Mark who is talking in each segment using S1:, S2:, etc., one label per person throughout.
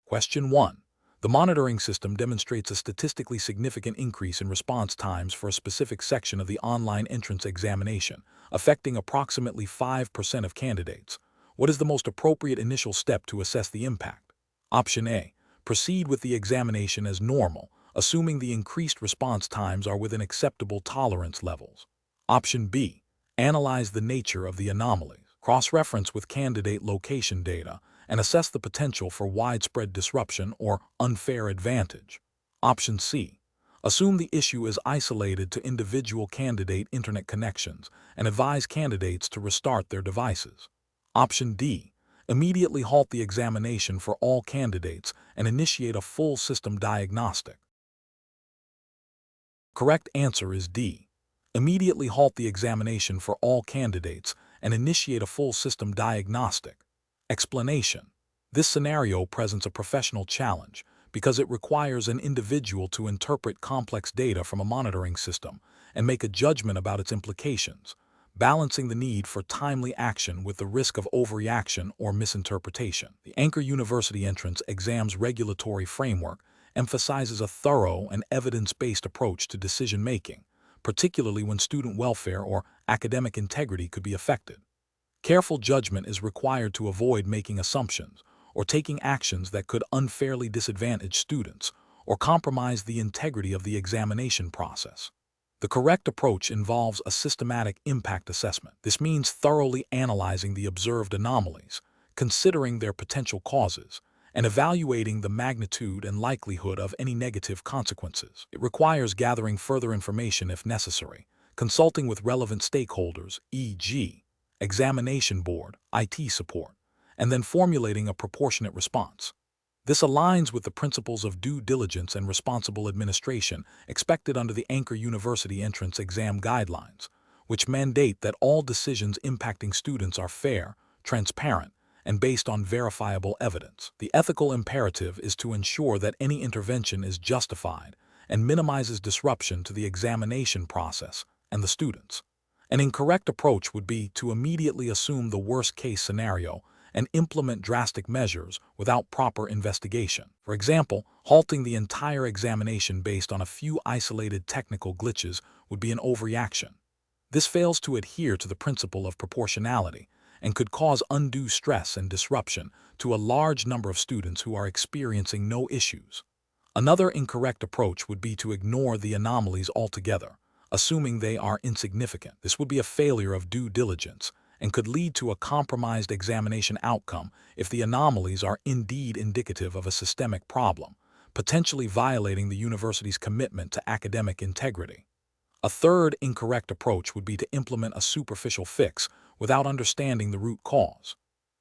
S1: Question 1. The monitoring system demonstrates a statistically significant increase in response times for a specific section of the online entrance examination, affecting approximately 5% of candidates. What is the most appropriate initial step to assess the impact? Option A. Proceed with the examination as normal, assuming the increased response times are within acceptable tolerance levels. Option B. Analyze the nature of the anomalies. Cross-reference with candidate location data and assess the potential for widespread disruption or unfair advantage. Option C. Assume the issue is isolated to individual candidate internet connections and advise candidates to restart their devices. Option D. Immediately halt the examination for all candidates and initiate a full system diagnostic. Correct answer is D. Immediately halt the examination for all candidates and initiate a full system diagnostic. Explanation. This scenario presents a professional challenge because it requires an individual to interpret complex data from a monitoring system and make a judgment about its implications, balancing the need for timely action with the risk of overreaction or misinterpretation. The Angkor University Entrance Exam's regulatory framework emphasizes a thorough and evidence-based approach to decision-making, particularly when student welfare or academic integrity could be affected. Careful judgment is required to avoid making assumptions or taking actions that could unfairly disadvantage students or compromise the integrity of the examination process. The correct approach involves a systematic impact assessment. This means thoroughly analyzing the observed anomalies, considering their potential causes, and evaluating the magnitude and likelihood of any negative consequences. It requires gathering further information if necessary, consulting with relevant stakeholders, e.g., examination board, IT support, and then formulating a proportionate response. This aligns with the principles of due diligence and responsible administration expected under the Angkor University Entrance Exam Guidelines, which mandate that all decisions impacting students are fair, transparent, and based on verifiable evidence. The ethical imperative is to ensure that any intervention is justified and minimizes disruption to the examination process and the students. An incorrect approach would be to immediately assume the worst-case scenario and implement drastic measures without proper investigation. For example, halting the entire examination based on a few isolated technical glitches would be an overreaction. This fails to adhere to the principle of proportionality and could cause undue stress and disruption to a large number of students who are experiencing no issues. Another incorrect approach would be to ignore the anomalies altogether, assuming they are insignificant. This would be a failure of due diligence and could lead to a compromised examination outcome if the anomalies are indeed indicative of a systemic problem, potentially violating the university's commitment to academic integrity. A third incorrect approach would be to implement a superficial fix without understanding the root cause.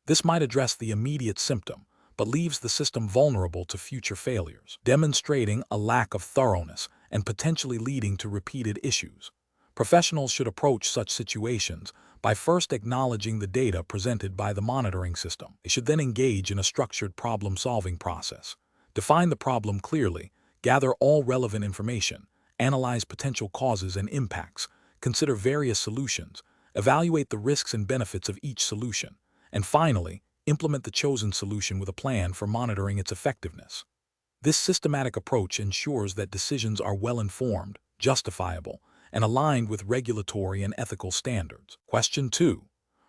S1: This might address the immediate symptom, but leaves the system vulnerable to future failures, demonstrating a lack of thoroughness and potentially leading to repeated issues. Professionals should approach such situations by first acknowledging the data presented by the monitoring system. They should then engage in a structured problem-solving process, define the problem clearly, gather all relevant information, analyze potential causes and impacts, consider various solutions, evaluate the risks and benefits of each solution, and finally, implement the chosen solution with a plan for monitoring its effectiveness. This systematic approach ensures that decisions are well-informed, justifiable, and aligned with regulatory and ethical standards. Question 2.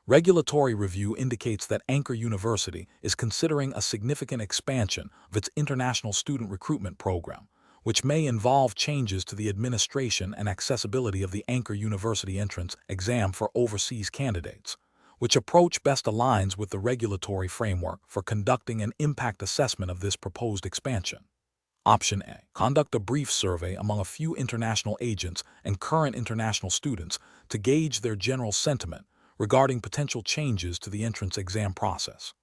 S1: Regulatory review indicates that Angkor University is considering a significant expansion of its international student recruitment program, which may involve changes to the administration and accessibility of the Angkor University Entrance Exam for overseas candidates. Which approach best aligns with the regulatory framework for conducting an impact assessment of this proposed expansion? Option A. Conduct a brief survey among a few international agents and current international students to gauge their general sentiment regarding potential changes to the entrance exam process.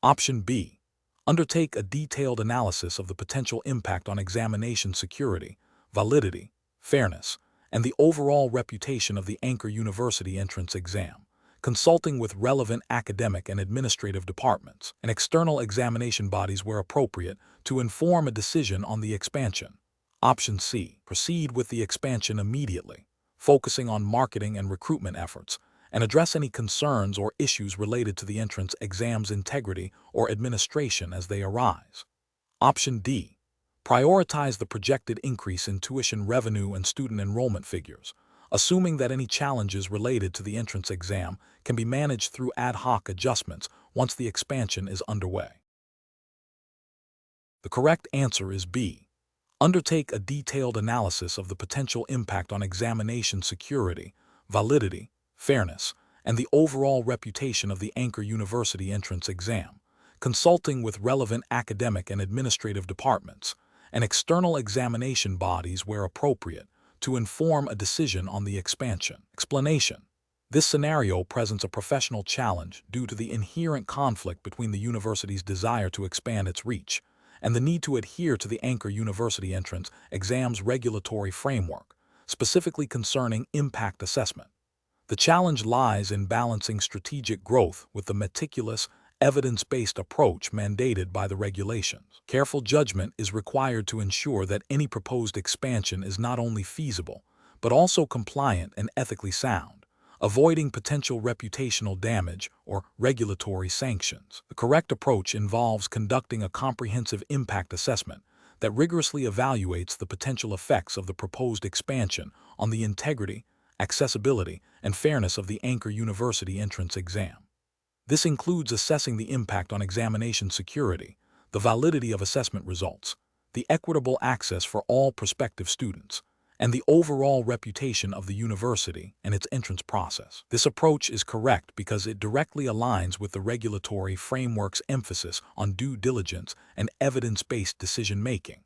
S1: Option B. Undertake a detailed analysis of the potential impact on examination security, validity, fairness, and the overall reputation of the Angkor University Entrance Exam, consulting with relevant academic and administrative departments and external examination bodies where appropriate to inform a decision on the expansion. Option C. Proceed with the expansion immediately, focusing on marketing and recruitment efforts, and address any concerns or issues related to the entrance exam's integrity or administration as they arise. Option D. Prioritize the projected increase in tuition revenue and student enrollment figures, assuming that any challenges related to the entrance exam can be managed through ad hoc adjustments once the expansion is underway. The correct answer is B. Undertake a detailed analysis of the potential impact on examination security, validity, fairness, and the overall reputation of the Angkor University entrance exam, consulting with relevant academic and administrative departments and external examination bodies where appropriate to inform a decision on the expansion. Explanation. This scenario presents a professional challenge due to the inherent conflict between the university's desire to expand its reach and the need to adhere to the Angkor University entrance exam's regulatory framework, specifically concerning impact assessment. The challenge lies in balancing strategic growth with the meticulous, evidence-based approach mandated by the regulations. Careful judgment is required to ensure that any proposed expansion is not only feasible, but also compliant and ethically sound, avoiding potential reputational damage or regulatory sanctions. The correct approach involves conducting a comprehensive impact assessment that rigorously evaluates the potential effects of the proposed expansion on the integrity, accessibility, and fairness of the Angkor University entrance exam. This includes assessing the impact on examination security, the validity of assessment results, the equitable access for all prospective students, and the overall reputation of the university and its entrance process. This approach is correct because it directly aligns with the regulatory framework's emphasis on due diligence and evidence-based decision-making.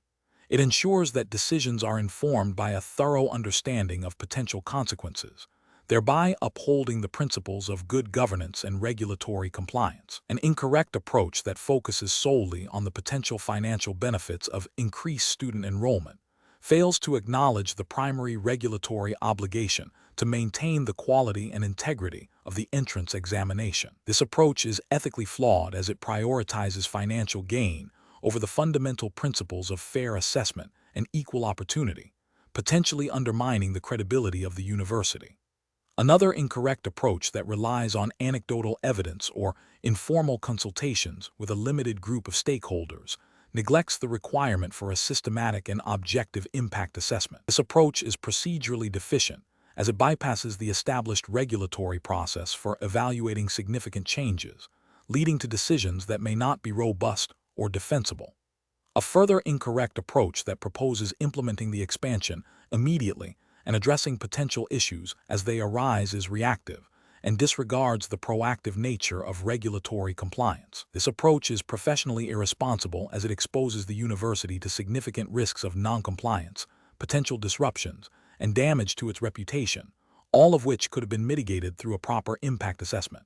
S1: It ensures that decisions are informed by a thorough understanding of potential consequences, thereby upholding the principles of good governance and regulatory compliance. An incorrect approach that focuses solely on the potential financial benefits of increased student enrollment fails to acknowledge the primary regulatory obligation to maintain the quality and integrity of the entrance examination. This approach is ethically flawed as it prioritizes financial gain over the fundamental principles of fair assessment and equal opportunity, potentially undermining the credibility of the university. Another incorrect approach that relies on anecdotal evidence or informal consultations with a limited group of stakeholders neglects the requirement for a systematic and objective impact assessment. This approach is procedurally deficient as it bypasses the established regulatory process for evaluating significant changes, leading to decisions that may not be robust or defensible. A further incorrect approach that proposes implementing the expansion immediately and addressing potential issues as they arise is reactive and disregards the proactive nature of regulatory compliance. This approach is professionally irresponsible as it exposes the university to significant risks of noncompliance, potential disruptions, and damage to its reputation, all of which could have been mitigated through a proper impact assessment.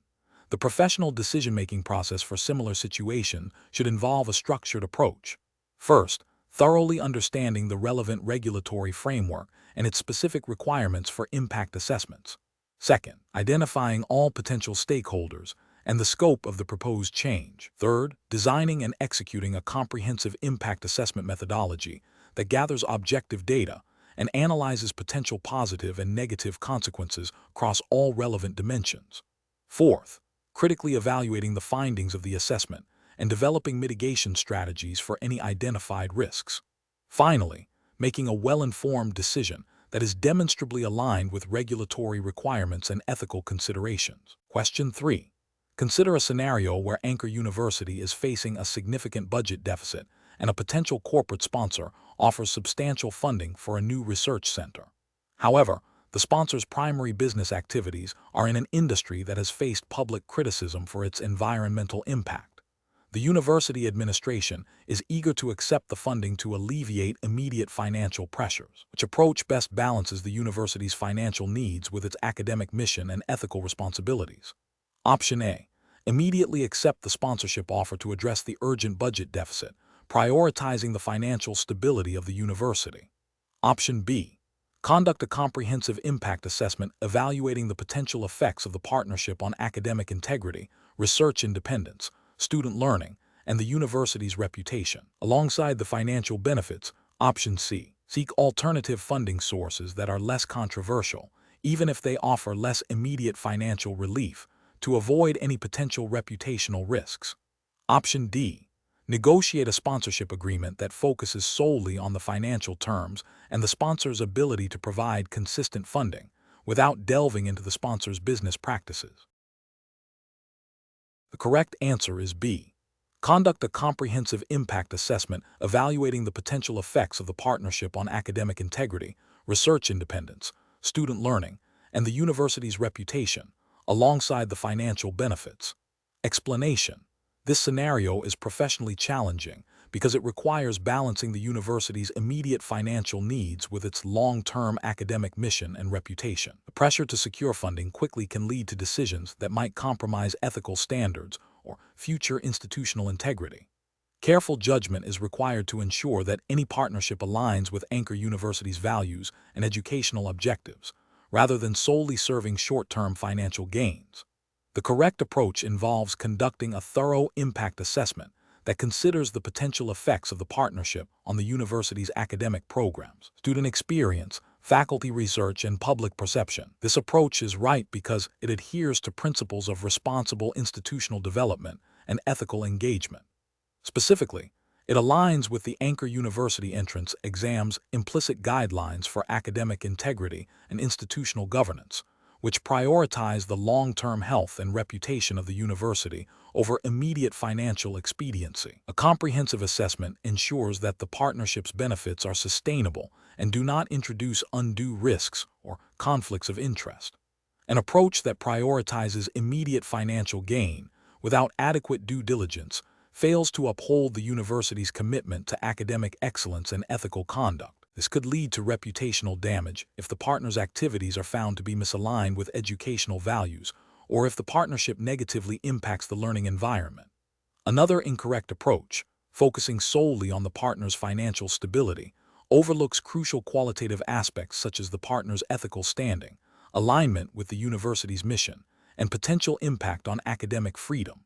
S1: The professional decision-making process for similar situations should involve a structured approach. First, thoroughly understanding the relevant regulatory framework and its specific requirements for impact assessments. Second, identifying all potential stakeholders and the scope of the proposed change. Third, designing and executing a comprehensive impact assessment methodology that gathers objective data and analyzes potential positive and negative consequences across all relevant dimensions. Fourth, critically evaluating the findings of the assessment and developing mitigation strategies for any identified risks. Finally, making a well-informed decision that is demonstrably aligned with regulatory requirements and ethical considerations. Question 3. Consider a scenario where Angkor University is facing a significant budget deficit and a potential corporate sponsor offers substantial funding for a new research center. However, the sponsor's primary business activities are in an industry that has faced public criticism for its environmental impact. The university administration is eager to accept the funding to alleviate immediate financial pressures. Which approach best balances the university's financial needs with its academic mission and ethical responsibilities? Option A. Immediately accept the sponsorship offer to address the urgent budget deficit, prioritizing the financial stability of the university. Option B. Conduct a comprehensive impact assessment evaluating the potential effects of the partnership on academic integrity, research independence, student learning, and the university's reputation. Alongside the financial benefits, Option C. Seek alternative funding sources that are less controversial, even if they offer less immediate financial relief, to avoid any potential reputational risks. Option D. Negotiate a sponsorship agreement that focuses solely on the financial terms and the sponsor's ability to provide consistent funding without delving into the sponsor's business practices. The correct answer is B. Conduct a comprehensive impact assessment evaluating the potential effects of the partnership on academic integrity, research independence, student learning, and the university's reputation, alongside the financial benefits. Explanation: this scenario is professionally challenging because it requires balancing the university's immediate financial needs with its long-term academic mission and reputation. The pressure to secure funding quickly can lead to decisions that might compromise ethical standards or future institutional integrity. Careful judgment is required to ensure that any partnership aligns with Angkor University's values and educational objectives, rather than solely serving short-term financial gains. The correct approach involves conducting a thorough impact assessment that considers the potential effects of the partnership on the university's academic programs, student experience, faculty research, and public perception. This approach is right because it adheres to principles of responsible institutional development and ethical engagement. Specifically, it aligns with the Angkor University entrance exam's implicit guidelines for academic integrity and institutional governance, which prioritize the long-term health and reputation of the university over immediate financial expediency. A comprehensive assessment ensures that the partnership's benefits are sustainable and do not introduce undue risks or conflicts of interest. An approach that prioritizes immediate financial gain without adequate due diligence fails to uphold the university's commitment to academic excellence and ethical conduct. This could lead to reputational damage if the partner's activities are found to be misaligned with educational values or if the partnership negatively impacts the learning environment. Another incorrect approach, focusing solely on the partner's financial stability, overlooks crucial qualitative aspects such as the partner's ethical standing, alignment with the university's mission, and potential impact on academic freedom.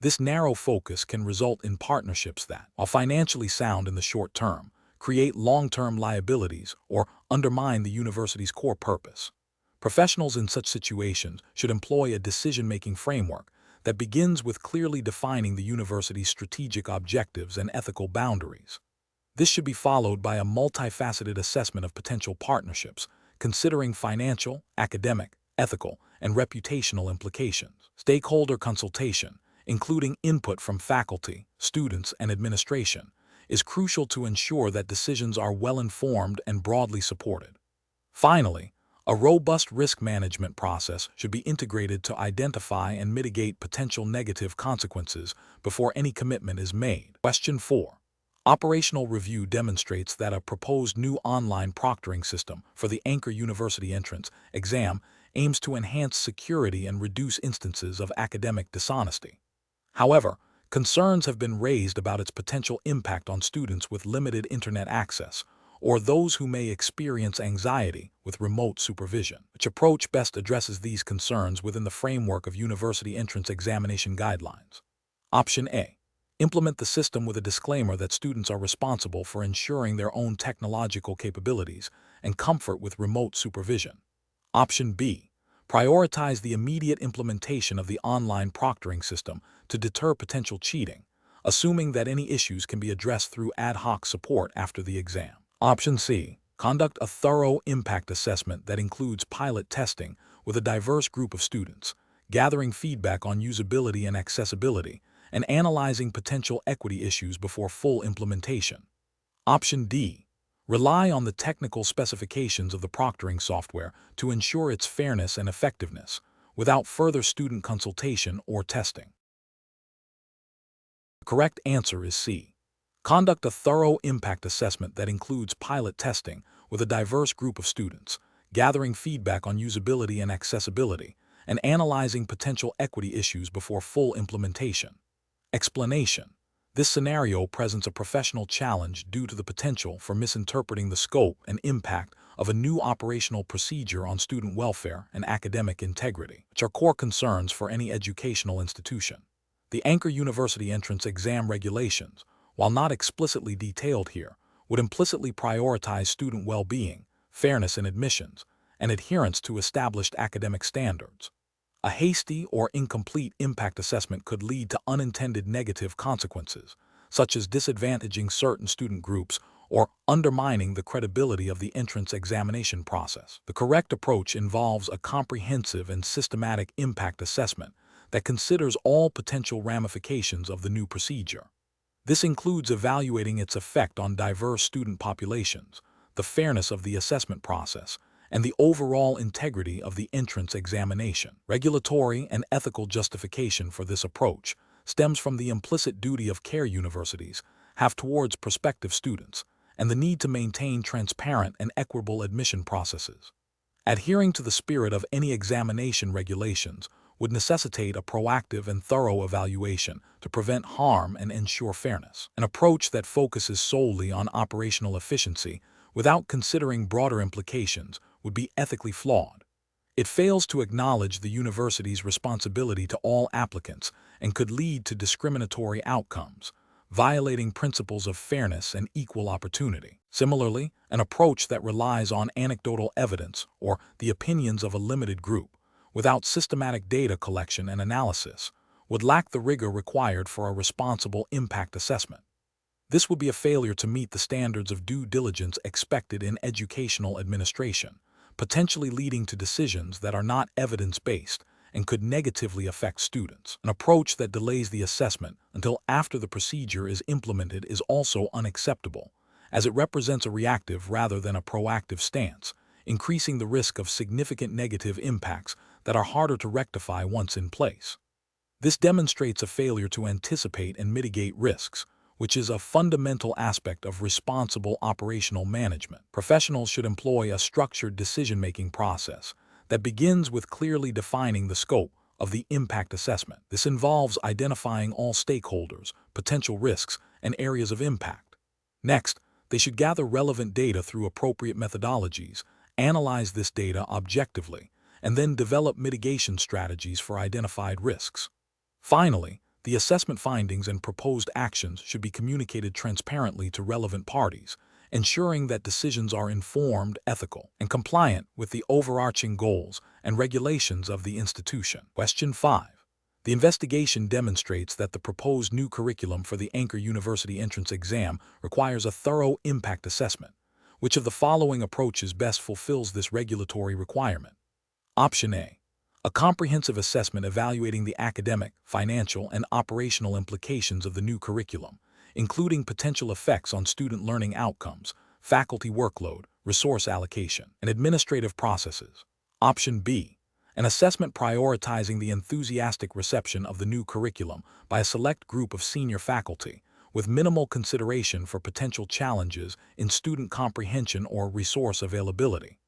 S1: This narrow focus can result in partnerships that, while financially sound in the short term, create long-term liabilities or undermine the university's core purpose. Professionals in such situations should employ a decision-making framework that begins with clearly defining the university's strategic objectives and ethical boundaries. This should be followed by a multifaceted assessment of potential partnerships, considering financial, academic, ethical, and reputational implications. Stakeholder consultation, including input from faculty, students, and administration, is crucial to ensure that decisions are well-informed and broadly supported. Finally, a robust risk management process should be integrated to identify and mitigate potential negative consequences before any commitment is made. Question 4. Operational review demonstrates that a proposed new online proctoring system for the Angkor University entrance exam aims to enhance security and reduce instances of academic dishonesty. However, concerns have been raised about its potential impact on students with limited internet access or those who may experience anxiety with remote supervision. Which approach best addresses these concerns within the framework of university entrance examination guidelines? Option A. Implement the system with a disclaimer that students are responsible for ensuring their own technological capabilities and comfort with remote supervision. Option B. Prioritize the immediate implementation of the online proctoring system to deter potential cheating, assuming that any issues can be addressed through ad hoc support after the exam. Option C. Conduct a thorough impact assessment that includes pilot testing with a diverse group of students, gathering feedback on usability and accessibility, and analyzing potential equity issues before full implementation. Option D. Rely on the technical specifications of the proctoring software to ensure its fairness and effectiveness, without further student consultation or testing. The correct answer is C. Conduct a thorough impact assessment that includes pilot testing with a diverse group of students, gathering feedback on usability and accessibility, and analyzing potential equity issues before full implementation. Explanation: this scenario presents a professional challenge due to the potential for misinterpreting the scope and impact of a new operational procedure on student welfare and academic integrity, which are core concerns for any educational institution. The Angkor University entrance exam regulations, while not explicitly detailed here, would implicitly prioritize student well-being, fairness in admissions, and adherence to established academic standards. A hasty or incomplete impact assessment could lead to unintended negative consequences, such as disadvantaging certain student groups or undermining the credibility of the entrance examination process. The correct approach involves a comprehensive and systematic impact assessment that considers all potential ramifications of the new procedure. This includes evaluating its effect on diverse student populations, the fairness of the assessment process, and the overall integrity of the entrance examination. Regulatory and ethical justification for this approach stems from the implicit duty of care universities have towards prospective students and the need to maintain transparent and equitable admission processes. Adhering to the spirit of any examination regulations would necessitate a proactive and thorough evaluation to prevent harm and ensure fairness. An approach that focuses solely on operational efficiency without considering broader implications would be ethically flawed. It fails to acknowledge the university's responsibility to all applicants and could lead to discriminatory outcomes, violating principles of fairness and equal opportunity. Similarly, an approach that relies on anecdotal evidence or the opinions of a limited group without systematic data collection and analysis would lack the rigor required for a responsible impact assessment. This would be a failure to meet the standards of due diligence expected in educational administration, potentially leading to decisions that are not evidence-based and could negatively affect students. An approach that delays the assessment until after the procedure is implemented is also unacceptable, as it represents a reactive rather than a proactive stance, increasing the risk of significant negative impacts that are harder to rectify once in place. This demonstrates a failure to anticipate and mitigate risks, which is a fundamental aspect of responsible operational management. Professionals should employ a structured decision-making process that begins with clearly defining the scope of the impact assessment. This involves identifying all stakeholders, potential risks, and areas of impact. Next, they should gather relevant data through appropriate methodologies, analyze this data objectively, and then develop mitigation strategies for identified risks. Finally, the assessment findings and proposed actions should be communicated transparently to relevant parties, ensuring that decisions are informed, ethical, and compliant with the overarching goals and regulations of the institution. Question 5. The investigation demonstrates that the proposed new curriculum for the Angkor University entrance exam requires a thorough impact assessment. Which of the following approaches best fulfills this regulatory requirement? Option A. A comprehensive assessment evaluating the academic, financial, and operational implications of the new curriculum, including potential effects on student learning outcomes, faculty workload, resource allocation, and administrative processes. Option B. An assessment prioritizing the enthusiastic reception of the new curriculum by a select group of senior faculty, with minimal consideration for potential challenges in student comprehension or resource availability.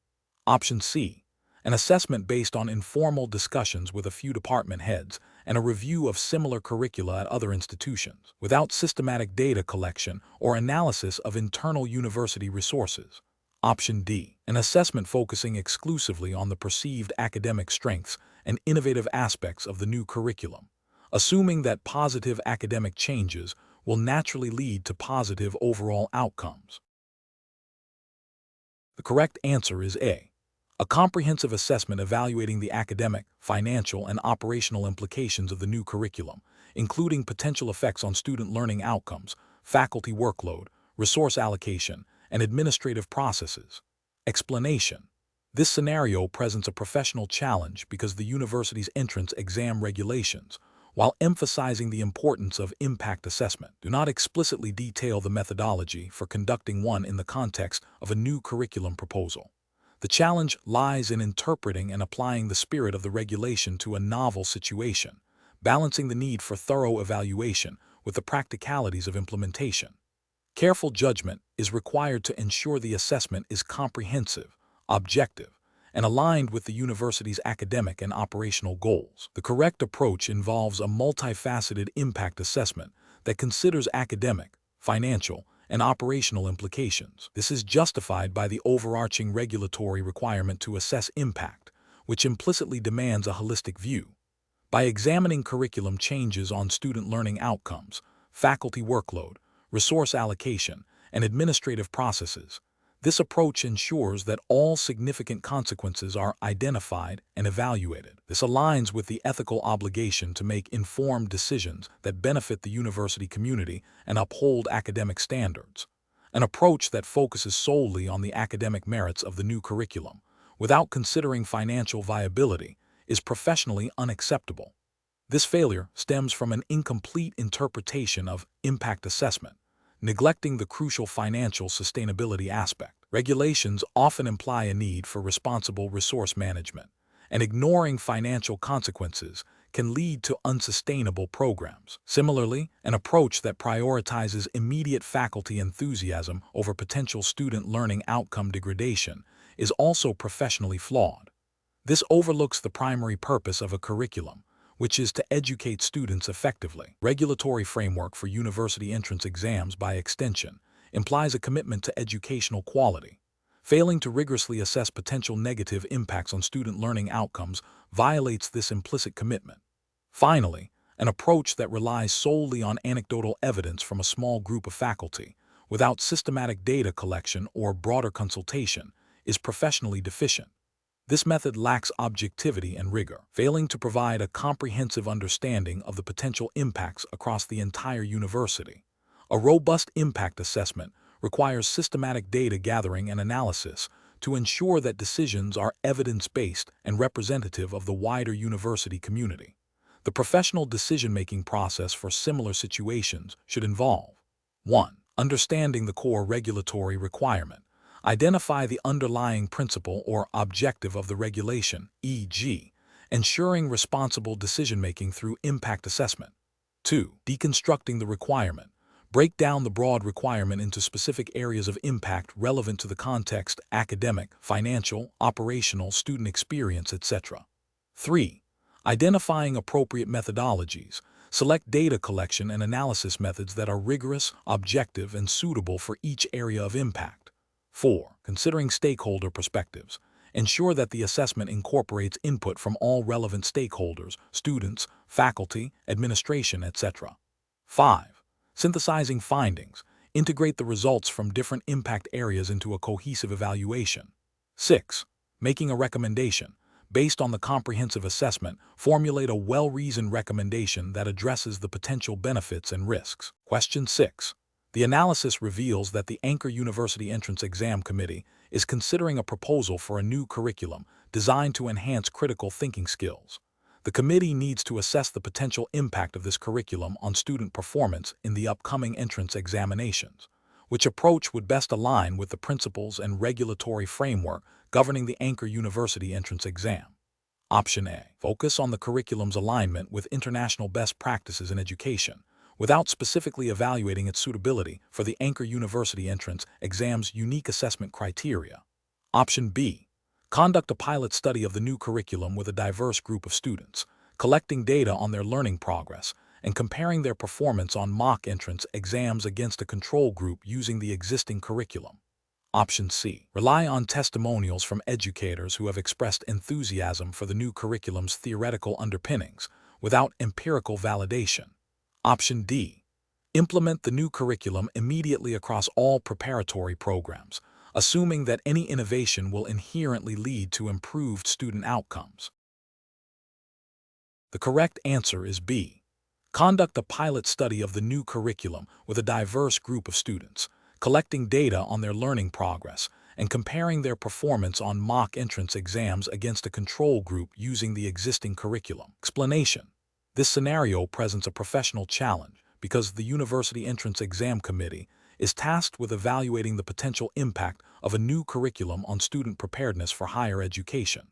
S1: Option C. An assessment based on informal discussions with a few department heads and a review of similar curricula at other institutions, without systematic data collection or analysis of internal university resources. Option D. An assessment focusing exclusively on the perceived academic strengths and innovative aspects of the new curriculum, assuming that positive academic changes will naturally lead to positive overall outcomes. The correct answer is A. A comprehensive assessment evaluating the academic, financial, and operational implications of the new curriculum, including potential effects on student learning outcomes, faculty workload, resource allocation, and administrative processes. Explanation. This scenario presents a professional challenge because the university's entrance exam regulations, while emphasizing the importance of impact assessment, do not explicitly detail the methodology for conducting one in the context of a new curriculum proposal. The challenge lies in interpreting and applying the spirit of the regulation to a novel situation, balancing the need for thorough evaluation with the practicalities of implementation. Careful judgment is required to ensure the assessment is comprehensive, objective, and aligned with the university's academic and operational goals. The correct approach involves a multifaceted impact assessment that considers academic, financial, and operational implications. This is justified by the overarching regulatory requirement to assess impact, which implicitly demands a holistic view. By examining curriculum changes on student learning outcomes, faculty workload, resource allocation, and administrative processes, This approach ensures that all significant consequences are identified and evaluated. This aligns with the ethical obligation to make informed decisions that benefit the university community and uphold academic standards. An approach that focuses solely on the academic merits of the new curriculum, without considering financial viability, is professionally unacceptable. This failure stems from an incomplete interpretation of impact assessment, neglecting the crucial financial sustainability aspect. Regulations often imply a need for responsible resource management, and ignoring financial consequences can lead to unsustainable programs. Similarly, an approach that prioritizes immediate faculty enthusiasm over potential student learning outcome degradation is also professionally flawed. This overlooks the primary purpose of a curriculum, which is to educate students effectively. Regulatory framework for university entrance exams, by extension, implies a commitment to educational quality. Failing to rigorously assess potential negative impacts on student learning outcomes violates this implicit commitment. Finally, an approach that relies solely on anecdotal evidence from a small group of faculty, without systematic data collection or broader consultation, is professionally deficient. This method lacks objectivity and rigor, failing to provide a comprehensive understanding of the potential impacts across the entire university. A robust impact assessment requires systematic data gathering and analysis to ensure that decisions are evidence-based and representative of the wider university community. The professional decision-making process for similar situations should involve 1. Understanding the core regulatory requirement. Identify the underlying principle or objective of the regulation, e.g., ensuring responsible decision-making through impact assessment. 2. Deconstructing the requirement. Break down the broad requirement into specific areas of impact relevant to the context: academic, financial, operational, student experience, etc. 3. Identifying appropriate methodologies. Select data collection and analysis methods that are rigorous, objective, and suitable for each area of impact. 4. Considering stakeholder perspectives. Ensure that the assessment incorporates input from all relevant stakeholders: students, faculty, administration, etc. 5. Synthesizing findings. Integrate the results from different impact areas into a cohesive evaluation. 6. Making a recommendation. Based on the comprehensive assessment, formulate a well-reasoned recommendation that addresses the potential benefits and risks. Question 6. The analysis reveals that the Angkor University Entrance Exam Committee is considering a proposal for a new curriculum designed to enhance critical thinking skills. The committee needs to assess the potential impact of this curriculum on student performance in the upcoming entrance examinations. Which approach would best align with the principles and regulatory framework governing the Angkor University entrance exam? Option A. Focus on the curriculum's alignment with international best practices in education, without specifically evaluating its suitability for the Angkor University entrance exam's unique assessment criteria. Option B. Conduct a pilot study of the new curriculum with a diverse group of students, collecting data on their learning progress and comparing their performance on mock entrance exams against a control group using the existing curriculum. Option C. Rely on testimonials from educators who have expressed enthusiasm for the new curriculum's theoretical underpinnings, without empirical validation. Option D. Implement the new curriculum immediately across all preparatory programs, assuming that any innovation will inherently lead to improved student outcomes. The correct answer is B. Conduct a pilot study of the new curriculum with a diverse group of students, collecting data on their learning progress and comparing their performance on mock entrance exams against a control group using the existing curriculum. Explanation. This scenario presents a professional challenge because the University Entrance Exam Committee is tasked with evaluating the potential impact of a new curriculum on student preparedness for higher education.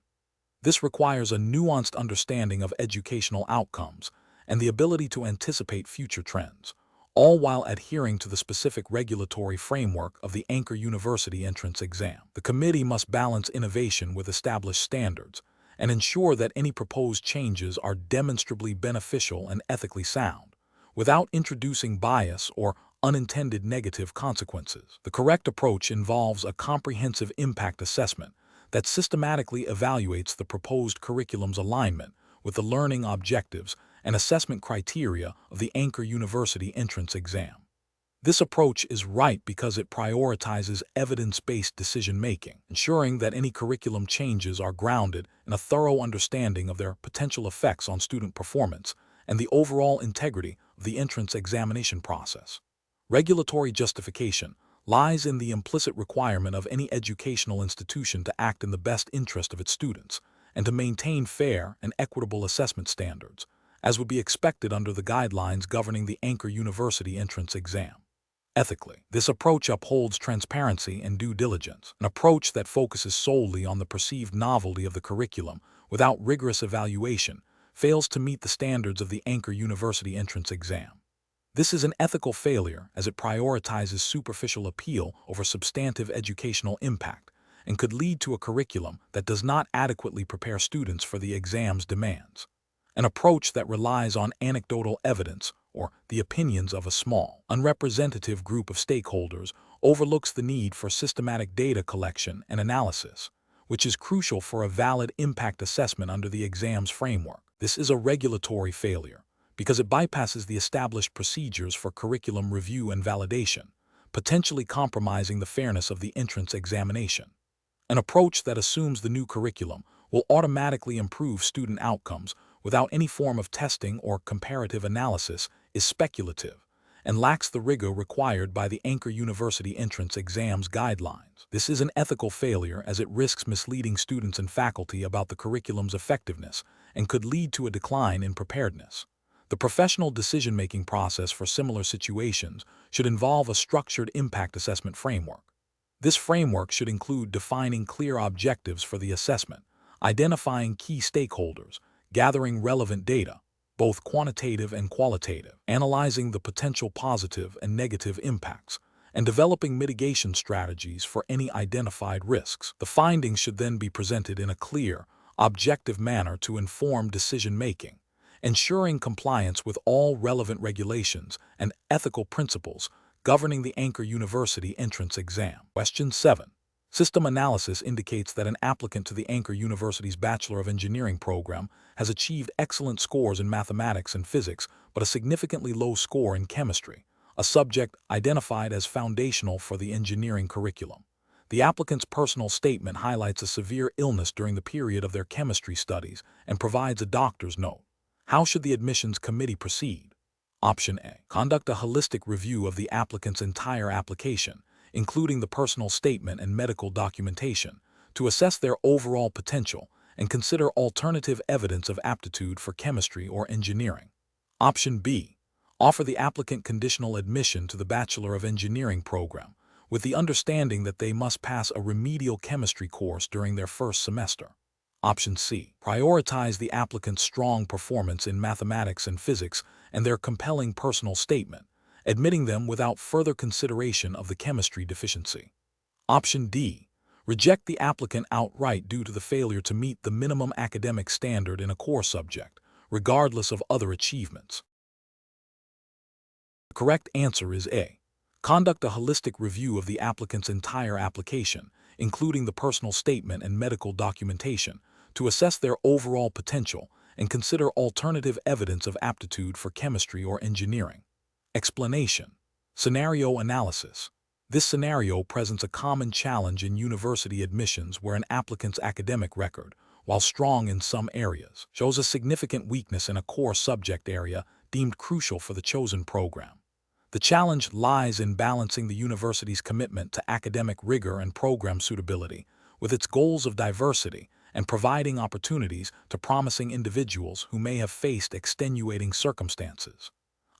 S1: This requires a nuanced understanding of educational outcomes and the ability to anticipate future trends, all while adhering to the specific regulatory framework of the Angkor University entrance exam. The committee must balance innovation with established standards and ensure that any proposed changes are demonstrably beneficial and ethically sound, without introducing bias or unintended negative consequences. The correct approach involves a comprehensive impact assessment that systematically evaluates the proposed curriculum's alignment with the learning objectives and assessment criteria of the Angkor University entrance exam. This approach is right because it prioritizes evidence-based decision-making, ensuring that any curriculum changes are grounded in a thorough understanding of their potential effects on student performance and the overall integrity of the entrance examination process. Regulatory justification lies in the implicit requirement of any educational institution to act in the best interest of its students and to maintain fair and equitable assessment standards, as would be expected under the guidelines governing the Angkor University entrance exam. Ethically, this approach upholds transparency and due diligence, an approach that focuses solely on the perceived novelty of the curriculum without rigorous evaluation fails to meet the standards of the Angkor University entrance exam. This is an ethical failure as it prioritizes superficial appeal over substantive educational impact and could lead to a curriculum that does not adequately prepare students for the exam's demands. An approach that relies on anecdotal evidence or the opinions of a small, unrepresentative group of stakeholders overlooks the need for systematic data collection and analysis, which is crucial for a valid impact assessment under the exam's framework. This is a regulatory failure because it bypasses the established procedures for curriculum review and validation, potentially compromising the fairness of the entrance examination. An approach that assumes the new curriculum will automatically improve student outcomes without any form of testing or comparative analysis is speculative and lacks the rigor required by the Angkor University entrance exams guidelines. This is an ethical failure as it risks misleading students and faculty about the curriculum's effectiveness and could lead to a decline in preparedness. The professional decision-making process for similar situations should involve a structured impact assessment framework. This framework should include defining clear objectives for the assessment, identifying key stakeholders, gathering relevant data, both quantitative and qualitative, analyzing the potential positive and negative impacts, and developing mitigation strategies for any identified risks. The findings should then be presented in a clear, objective manner to inform decision-making, ensuring compliance with all relevant regulations and ethical principles governing the Angkor University entrance exam. Question 7. System analysis indicates that an applicant to the Angkor University's Bachelor of Engineering program has achieved excellent scores in mathematics and physics, but a significantly low score in chemistry, a subject identified as foundational for the engineering curriculum. The applicant's personal statement highlights a severe illness during the period of their chemistry studies and provides a doctor's note. How should the admissions committee proceed? Option A. Conduct a holistic review of the applicant's entire application, including the personal statement and medical documentation, to assess their overall potential and consider alternative evidence of aptitude for chemistry or engineering. Option B. Offer the applicant conditional admission to the Bachelor of Engineering program, with the understanding that they must pass a remedial chemistry course during their first semester. Option C. Prioritize the applicant's strong performance in mathematics and physics and their compelling personal statement, admitting them without further consideration of the chemistry deficiency. Option D. Reject the applicant outright due to the failure to meet the minimum academic standard in a core subject, regardless of other achievements. The correct answer is A. Conduct a holistic review of the applicant's entire application, including the personal statement and medical documentation, to assess their overall potential and consider alternative evidence of aptitude for chemistry or engineering. Explanation. Scenario analysis. This scenario presents a common challenge in university admissions where an applicant's academic record, while strong in some areas, shows a significant weakness in a core subject area deemed crucial for the chosen program. The challenge lies in balancing the university's commitment to academic rigor and program suitability with its goals of diversity and providing opportunities to promising individuals who may have faced extenuating circumstances.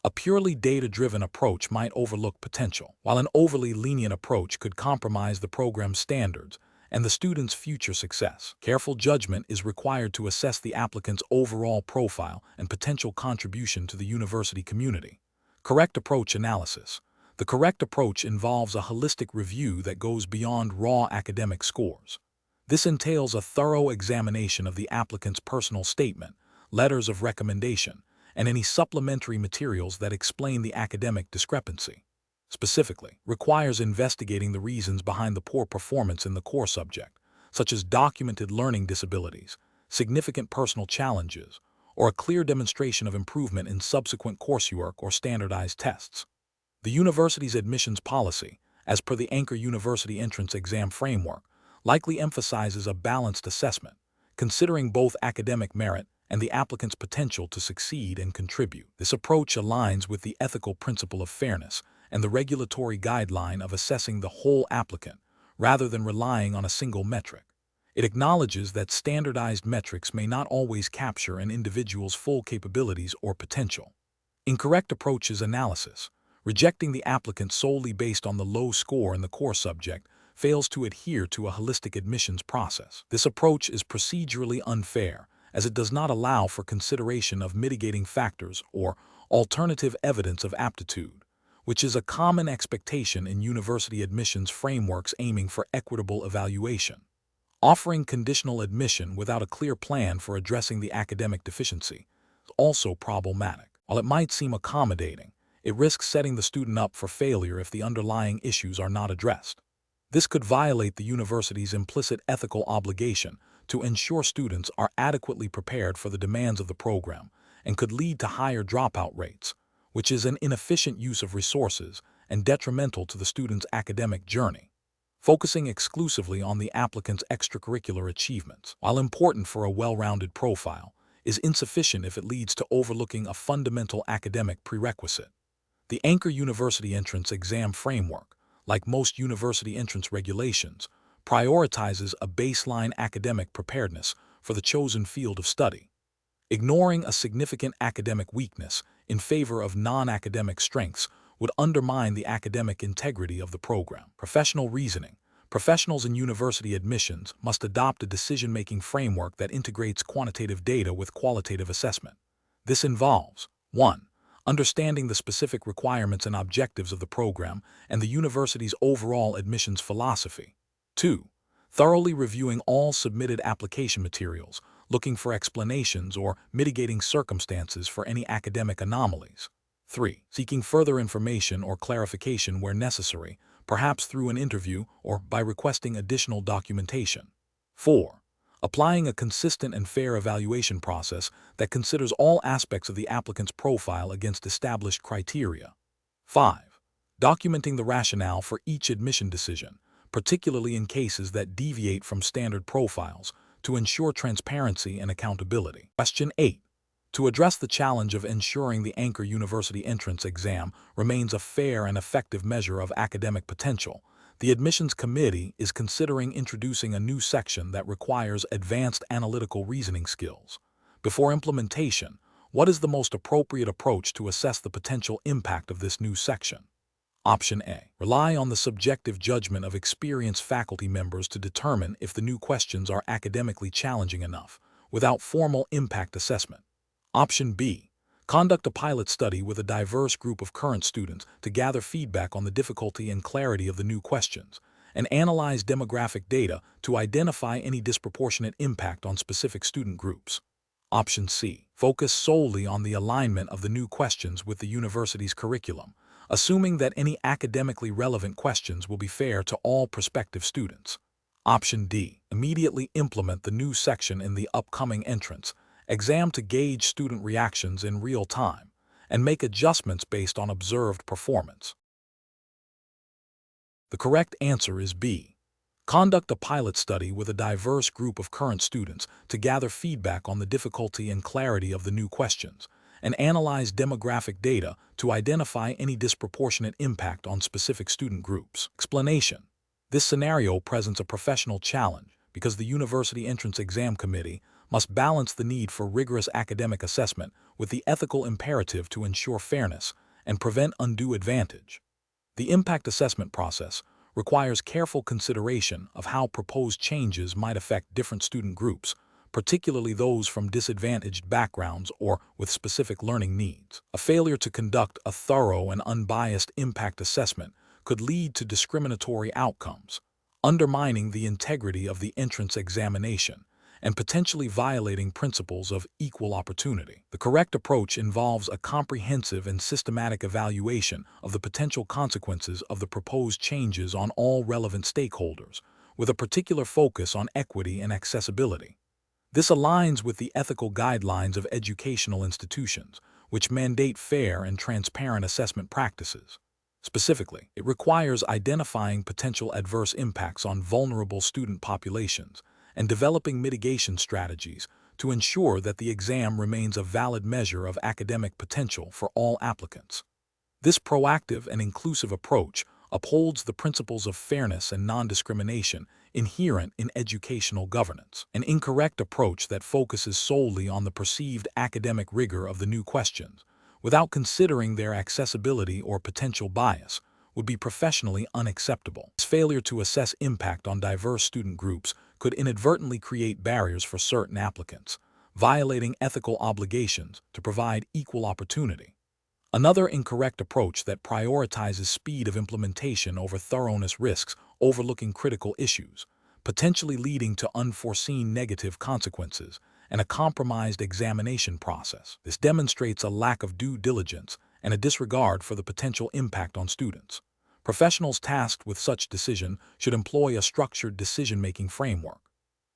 S1: A purely data-driven approach might overlook potential, while an overly lenient approach could compromise the program's standards and the student's future success. Careful judgment is required to assess the applicant's overall profile and potential contribution to the university community. Correct approach analysis. The correct approach involves a holistic review that goes beyond raw academic scores. This entails a thorough examination of the applicant's personal statement, letters of recommendation, and any supplementary materials that explain the academic discrepancy. Specifically, requires investigating the reasons behind the poor performance in the core subject, such as documented learning disabilities, significant personal challenges, or a clear demonstration of improvement in subsequent coursework or standardized tests. The university's admissions policy, as per the Angkor University Entrance Exam Framework, likely emphasizes a balanced assessment, considering both academic merit and the applicant's potential to succeed and contribute. This approach aligns with the ethical principle of fairness and the regulatory guideline of assessing the whole applicant, rather than relying on a single metric. It acknowledges that standardized metrics may not always capture an individual's full capabilities or potential. Incorrect approaches analysis, rejecting the applicant solely based on the low score in the core subject, fails to adhere to a holistic admissions process. This approach is procedurally unfair, as it does not allow for consideration of mitigating factors or alternative evidence of aptitude, which is a common expectation in university admissions frameworks aiming for equitable evaluation. Offering conditional admission without a clear plan for addressing the academic deficiency is also problematic. While it might seem accommodating, it risks setting the student up for failure if the underlying issues are not addressed. This could violate the university's implicit ethical obligation to ensure students are adequately prepared for the demands of the program and could lead to higher dropout rates, which is an inefficient use of resources and detrimental to the student's academic journey. Focusing exclusively on the applicant's extracurricular achievements, while important for a well-rounded profile, is insufficient if it leads to overlooking a fundamental academic prerequisite. The Angkor University Entrance Exam Framework, like most university entrance regulations, prioritizes a baseline academic preparedness for the chosen field of study. Ignoring a significant academic weakness in favor of non-academic strengths would undermine the academic integrity of the program. Professional reasoning. Professionals in university admissions must adopt a decision-making framework that integrates quantitative data with qualitative assessment. This involves 1. Understanding the specific requirements and objectives of the program and the university's overall admissions philosophy. 2. Thoroughly reviewing all submitted application materials, looking for explanations or mitigating circumstances for any academic anomalies. 3. Seeking further information or clarification where necessary, perhaps through an interview or by requesting additional documentation. 4. Applying a consistent and fair evaluation process that considers all aspects of the applicant's profile against established criteria. 5. Documenting the rationale for each admission decision, particularly in cases that deviate from standard profiles, to ensure transparency and accountability. Question 8. To address the challenge of ensuring the Angkor University Entrance Exam remains a fair and effective measure of academic potential, the Admissions Committee is considering introducing a new section that requires advanced analytical reasoning skills. Before implementation, what is the most appropriate approach to assess the potential impact of this new section? Option A. Rely on the subjective judgment of experienced faculty members to determine if the new questions are academically challenging enough, without formal impact assessment. Option B. Conduct a pilot study with a diverse group of current students to gather feedback on the difficulty and clarity of the new questions, and analyze demographic data to identify any disproportionate impact on specific student groups. Option C. Focus solely on the alignment of the new questions with the university's curriculum, assuming that any academically relevant questions will be fair to all prospective students. Option D. Immediately implement the new section in the upcoming entrance exam to gauge student reactions in real time and make adjustments based on observed performance. The correct answer is B. Conduct a pilot study with a diverse group of current students to gather feedback on the difficulty and clarity of the new questions, and analyze demographic data to identify any disproportionate impact on specific student groups. Explanation. This scenario presents a professional challenge because the University Entrance Exam Committee must balance the need for rigorous academic assessment with the ethical imperative to ensure fairness and prevent undue advantage. The impact assessment process requires careful consideration of how proposed changes might affect different student groups, particularly those from disadvantaged backgrounds or with specific learning needs. A failure to conduct a thorough and unbiased impact assessment could lead to discriminatory outcomes, undermining the integrity of the entrance examination and potentially violating principles of equal opportunity. The correct approach involves a comprehensive and systematic evaluation of the potential consequences of the proposed changes on all relevant stakeholders, with a particular focus on equity and accessibility. This aligns with the ethical guidelines of educational institutions, which mandate fair and transparent assessment practices. Specifically, it requires identifying potential adverse impacts on vulnerable student populations and developing mitigation strategies to ensure that the exam remains a valid measure of academic potential for all applicants. This proactive and inclusive approach upholds the principles of fairness and non-discrimination inherent in educational governance. An incorrect approach that focuses solely on the perceived academic rigor of the new questions, without considering their accessibility or potential bias, would be professionally unacceptable. This failure to assess impact on diverse student groups could inadvertently create barriers for certain applicants, violating ethical obligations to provide equal opportunity. Another incorrect approach that prioritizes speed of implementation over thoroughness risks overlooking critical issues, potentially leading to unforeseen negative consequences and a compromised examination process. This demonstrates a lack of due diligence and a disregard for the potential impact on students. Professionals tasked with such decision should employ a structured decision-making framework.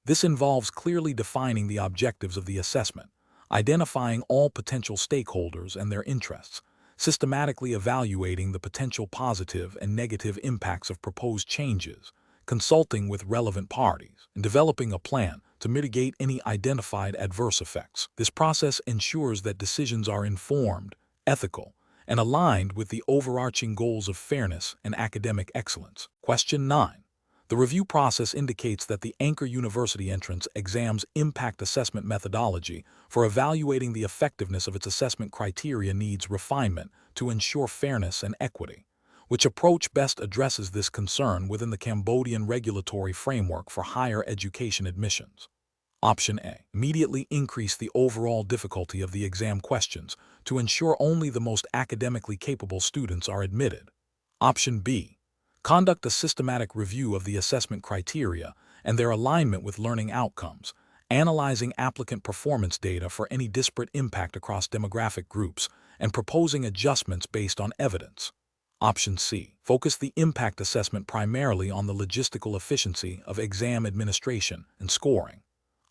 S1: This involves clearly defining the objectives of the assessment, identifying all potential stakeholders and their interests, systematically evaluating the potential positive and negative impacts of proposed changes, consulting with relevant parties, and developing a plan to mitigate any identified adverse effects. This process ensures that decisions are informed, ethical, and aligned with the overarching goals of fairness and academic excellence. Question 9. The review process indicates that the Angkor University entrance exam's impact assessment methodology for evaluating the effectiveness of its assessment criteria needs refinement to ensure fairness and equity. Which approach best addresses this concern within the Cambodian regulatory framework for higher education admissions? Option A. Immediately increase the overall difficulty of the exam questions to ensure only the most academically capable students are admitted. Option B. Conduct a systematic review of the assessment criteria and their alignment with learning outcomes, analyzing applicant performance data for any disparate impact across demographic groups, and proposing adjustments based on evidence. Option C. Focus the impact assessment primarily on the logistical efficiency of exam administration and scoring.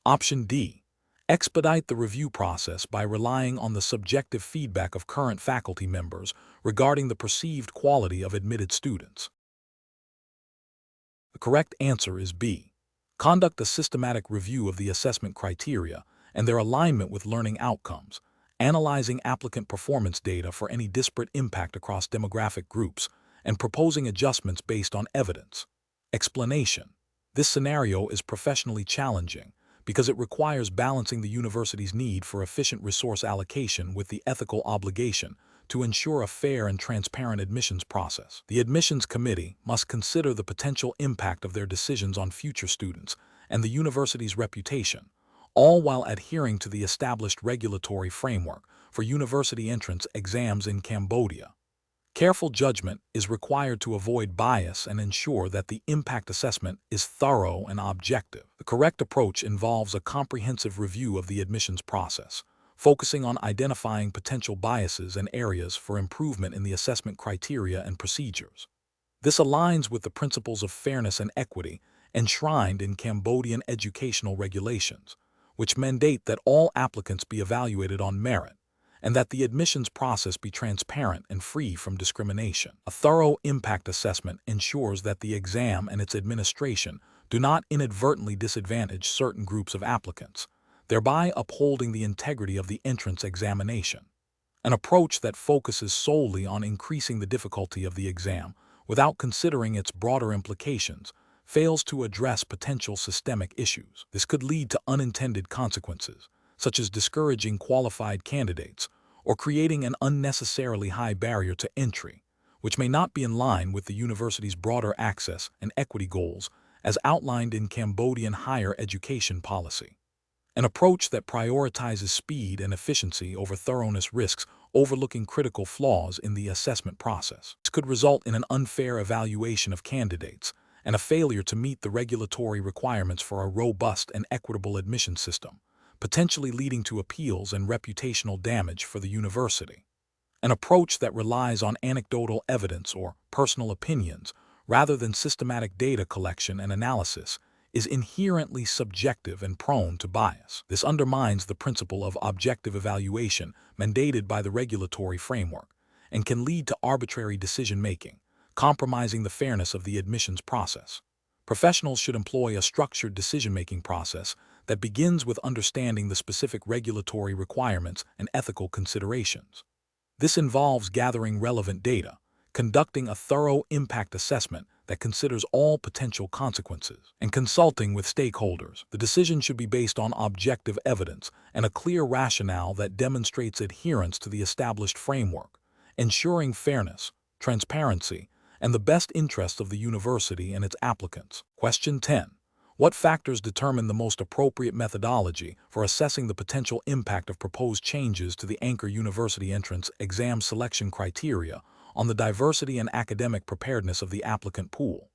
S1: Option D. Expedite the review process by relying on the subjective feedback of current faculty members regarding the perceived quality of admitted students. The correct answer is B. Conduct a systematic review of the assessment criteria and their alignment with learning outcomes, analyzing applicant performance data for any disparate impact across demographic groups, and proposing adjustments based on evidence. Explanation. This scenario is professionally challenging because it requires balancing the university's need for efficient resource allocation with the ethical obligation to ensure a fair and transparent admissions process. The admissions committee must consider the potential impact of their decisions on future students and the university's reputation, all while adhering to the established regulatory framework for university entrance exams in Cambodia. Careful judgment is required to avoid bias and ensure that the impact assessment is thorough and objective. The correct approach involves a comprehensive review of the admissions process, focusing on identifying potential biases and areas for improvement in the assessment criteria and procedures. This aligns with the principles of fairness and equity enshrined in Cambodian educational regulations, which mandate that all applicants be evaluated on merit and that the admissions process be transparent and free from discrimination. A thorough impact assessment ensures that the exam and its administration do not inadvertently disadvantage certain groups of applicants, thereby upholding the integrity of the entrance examination. An approach that focuses solely on increasing the difficulty of the exam without considering its broader implications fails to address potential systemic issues. This could lead to unintended consequences, such as discouraging qualified candidates or creating an unnecessarily high barrier to entry, which may not be in line with the university's broader access and equity goals as outlined in Cambodian higher education policy. An approach that prioritizes speed and efficiency over thoroughness risks overlooking critical flaws in the assessment process. This could result in an unfair evaluation of candidates and a failure to meet the regulatory requirements for a robust and equitable admission system, potentially leading to appeals and reputational damage for the university. An approach that relies on anecdotal evidence or personal opinions rather than systematic data collection and analysis is inherently subjective and prone to bias. This undermines the principle of objective evaluation mandated by the regulatory framework and can lead to arbitrary decision-making, compromising the fairness of the admissions process. Professionals should employ a structured decision-making process that begins with understanding the specific regulatory requirements and ethical considerations. This involves gathering relevant data, conducting a thorough impact assessment that considers all potential consequences, and consulting with stakeholders. The decision should be based on objective evidence and a clear rationale that demonstrates adherence to the established framework, ensuring fairness, transparency, and the best interests of the university and its applicants. Question 10. What factors determine the most appropriate methodology for assessing the potential impact of proposed changes to the Angkor University entrance exam selection criteria on the diversity and academic preparedness of the applicant pool?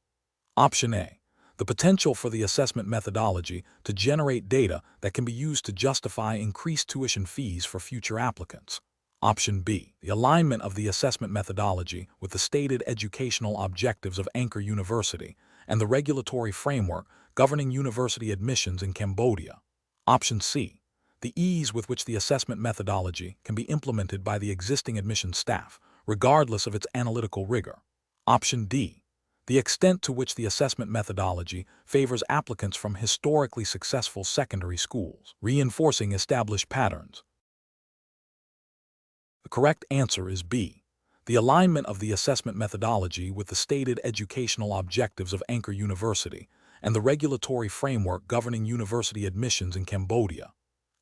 S1: Option A. The potential for the assessment methodology to generate data that can be used to justify increased tuition fees for future applicants. Option B. The alignment of the assessment methodology with the stated educational objectives of Angkor University and the regulatory framework governing university admissions in Cambodia. Option C. The ease with which the assessment methodology can be implemented by the existing admissions staff, regardless of its analytical rigor. Option D. The extent to which the assessment methodology favors applicants from historically successful secondary schools, reinforcing established patterns. The correct answer is B. The alignment of the assessment methodology with the stated educational objectives of Angkor University and the regulatory framework governing university admissions in Cambodia.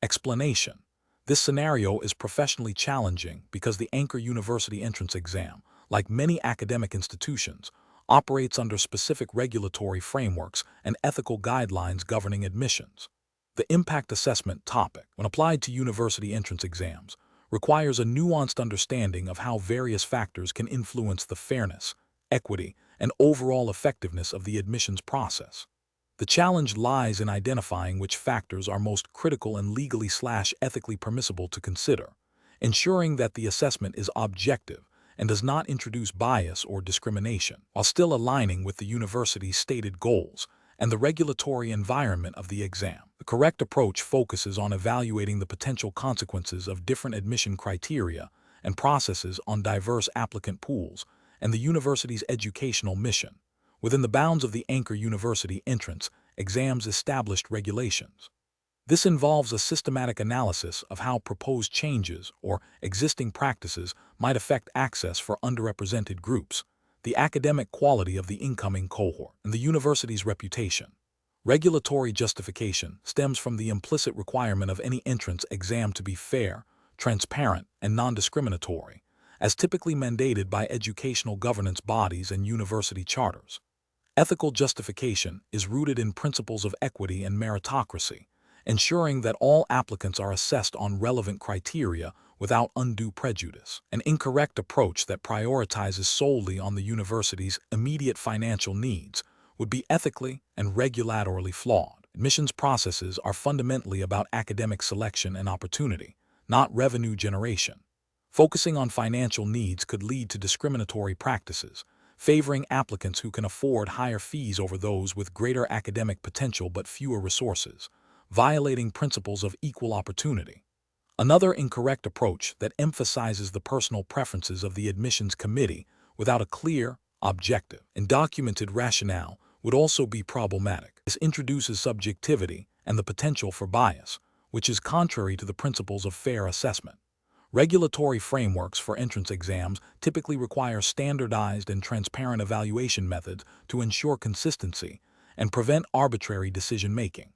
S1: Explanation. This scenario is professionally challenging because the Angkor University entrance exam, like many academic institutions, operates under specific regulatory frameworks and ethical guidelines governing admissions. The impact assessment topic, when applied to university entrance exams, requires a nuanced understanding of how various factors can influence the fairness, equity, and overall effectiveness of the admissions process. The challenge lies in identifying which factors are most critical and legally/ethically permissible to consider, ensuring that the assessment is objective and does not introduce bias or discrimination, while still aligning with the university's stated goals and the regulatory environment of the exam. The correct approach focuses on evaluating the potential consequences of different admission criteria and processes on diverse applicant pools and the university's educational mission, within the bounds of the Angkor University entrance exam's established regulations. This involves a systematic analysis of how proposed changes or existing practices might affect access for underrepresented groups, the academic quality of the incoming cohort, and the university's reputation. Regulatory justification stems from the implicit requirement of any entrance exam to be fair, transparent, and non-discriminatory, as typically mandated by educational governance bodies and university charters. Ethical justification is rooted in principles of equity and meritocracy, ensuring that all applicants are assessed on relevant criteria without undue prejudice. An incorrect approach that prioritizes solely on the university's immediate financial needs would be ethically and regulatorily flawed. Admissions processes are fundamentally about academic selection and opportunity, not revenue generation. Focusing on financial needs could lead to discriminatory practices, favoring applicants who can afford higher fees over those with greater academic potential but fewer resources, violating principles of equal opportunity. Another incorrect approach that emphasizes the personal preferences of the admissions committee without a clear, objective, and documented rationale would also be problematic. This introduces subjectivity and the potential for bias, which is contrary to the principles of fair assessment. Regulatory frameworks for entrance exams typically require standardized and transparent evaluation methods to ensure consistency and prevent arbitrary decision-making.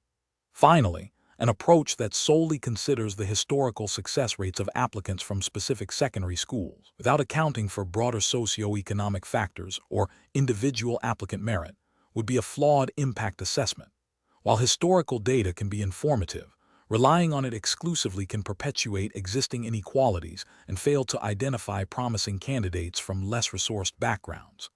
S1: Finally, an approach that solely considers the historical success rates of applicants from specific secondary schools, without accounting for broader socioeconomic factors or individual applicant merit, would be a flawed impact assessment. While historical data can be informative, relying on it exclusively can perpetuate existing inequalities and fail to identify promising candidates from less resourced backgrounds.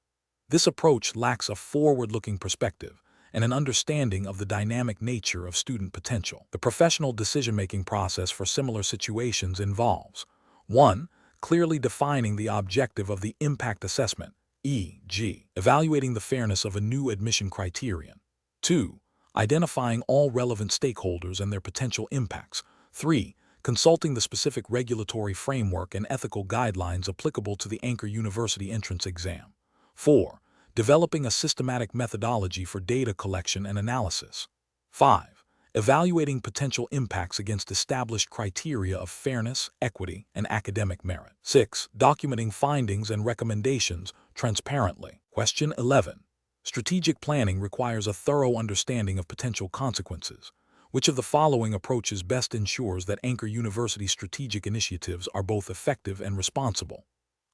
S1: This approach lacks a forward-looking perspective and an understanding of the dynamic nature of student potential. The professional decision-making process for similar situations involves 1. Clearly defining the objective of the impact assessment, e.g., evaluating the fairness of a new admission criterion. 2. Identifying all relevant stakeholders and their potential impacts. 3. consulting the specific regulatory framework and ethical guidelines applicable to the Angkor University entrance exam. 4. Developing a systematic methodology for data collection and analysis. 5. Evaluating potential impacts against established criteria of fairness, equity, and academic merit. 6. Documenting findings and recommendations transparently. Question 11. Strategic planning requires a thorough understanding of potential consequences. Which of the following approaches best ensures that Angkor University's strategic initiatives are both effective and responsible?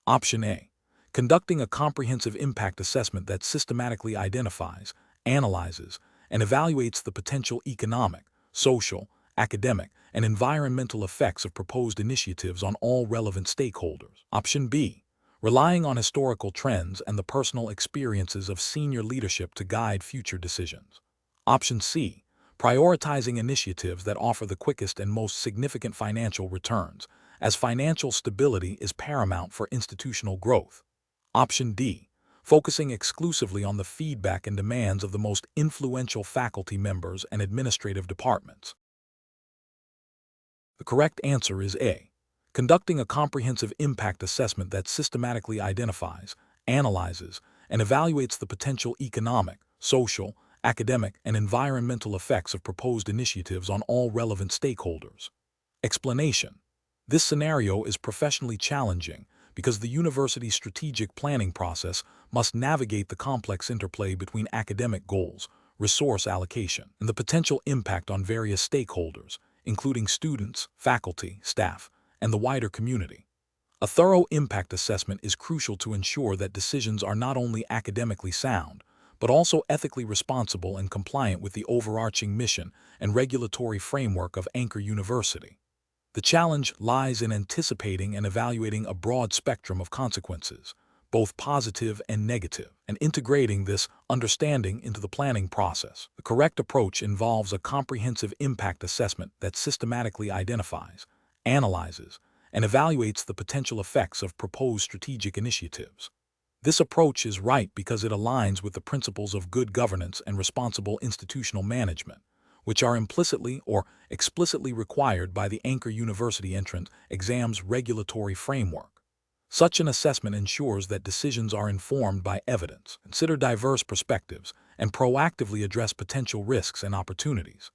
S1: Option A. Conducting a comprehensive impact assessment that systematically identifies, analyzes, and evaluates the potential economic, social, academic, and environmental effects of proposed initiatives on all relevant stakeholders. Option B. Relying on historical trends and the personal experiences of senior leadership to guide future decisions. Option C. Prioritizing initiatives that offer the quickest and most significant financial returns, as financial stability is paramount for institutional growth. Option D. Focusing exclusively on the feedback and demands of the most influential faculty members and administrative departments. The correct answer is A. Conducting a comprehensive impact assessment that systematically identifies, analyzes, and evaluates the potential economic, social, academic, and environmental effects of proposed initiatives on all relevant stakeholders. Explanation. This scenario is professionally challenging because the university's strategic planning process must navigate the complex interplay between academic goals, resource allocation, and the potential impact on various stakeholders, including students, faculty, staff, and the wider community. A thorough impact assessment is crucial to ensure that decisions are not only academically sound, but also ethically responsible and compliant with the overarching mission and regulatory framework of Angkor University. The challenge lies in anticipating and evaluating a broad spectrum of consequences, both positive and negative, and integrating this understanding into the planning process. The correct approach involves a comprehensive impact assessment that systematically identifies, analyzes, and evaluates the potential effects of proposed strategic initiatives. This approach is right because it aligns with the principles of good governance and responsible institutional management, which are implicitly or explicitly required by the Angkor University entrance exam's regulatory framework. Such an assessment ensures that decisions are informed by evidence, consider diverse perspectives, and proactively address potential risks and opportunities.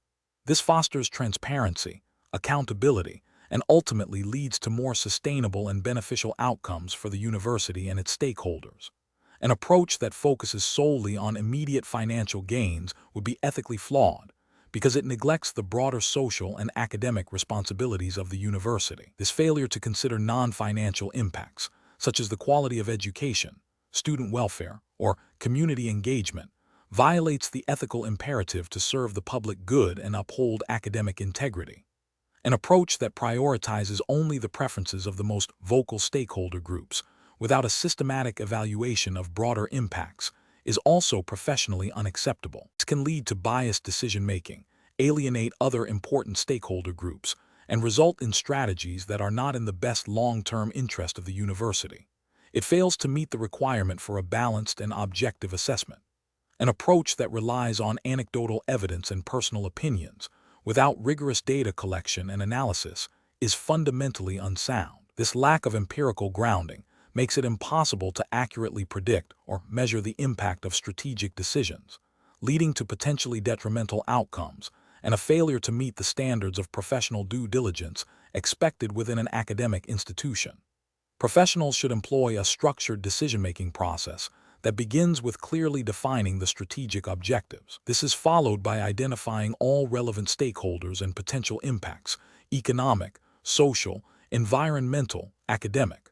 S1: This fosters transparency, accountability, and ultimately leads to more sustainable and beneficial outcomes for the university and its stakeholders. An approach that focuses solely on immediate financial gains would be ethically flawed, because it neglects the broader social and academic responsibilities of the university. This failure to consider non-financial impacts, such as the quality of education, student welfare, or community engagement, violates the ethical imperative to serve the public good and uphold academic integrity. An approach that prioritizes only the preferences of the most vocal stakeholder groups, without a systematic evaluation of broader impacts, is also professionally unacceptable. This can lead to biased decision-making, alienate other important stakeholder groups, and result in strategies that are not in the best long-term interest of the university. It fails to meet the requirement for a balanced and objective assessment. An approach that relies on anecdotal evidence and personal opinions, without rigorous data collection and analysis, is fundamentally unsound. This lack of empirical grounding makes it impossible to accurately predict or measure the impact of strategic decisions, leading to potentially detrimental outcomes and a failure to meet the standards of professional due diligence expected within an academic institution. Professionals should employ a structured decision-making process that begins with clearly defining the strategic objectives. This is followed by identifying all relevant stakeholders and potential impacts: economic, social, environmental, academic.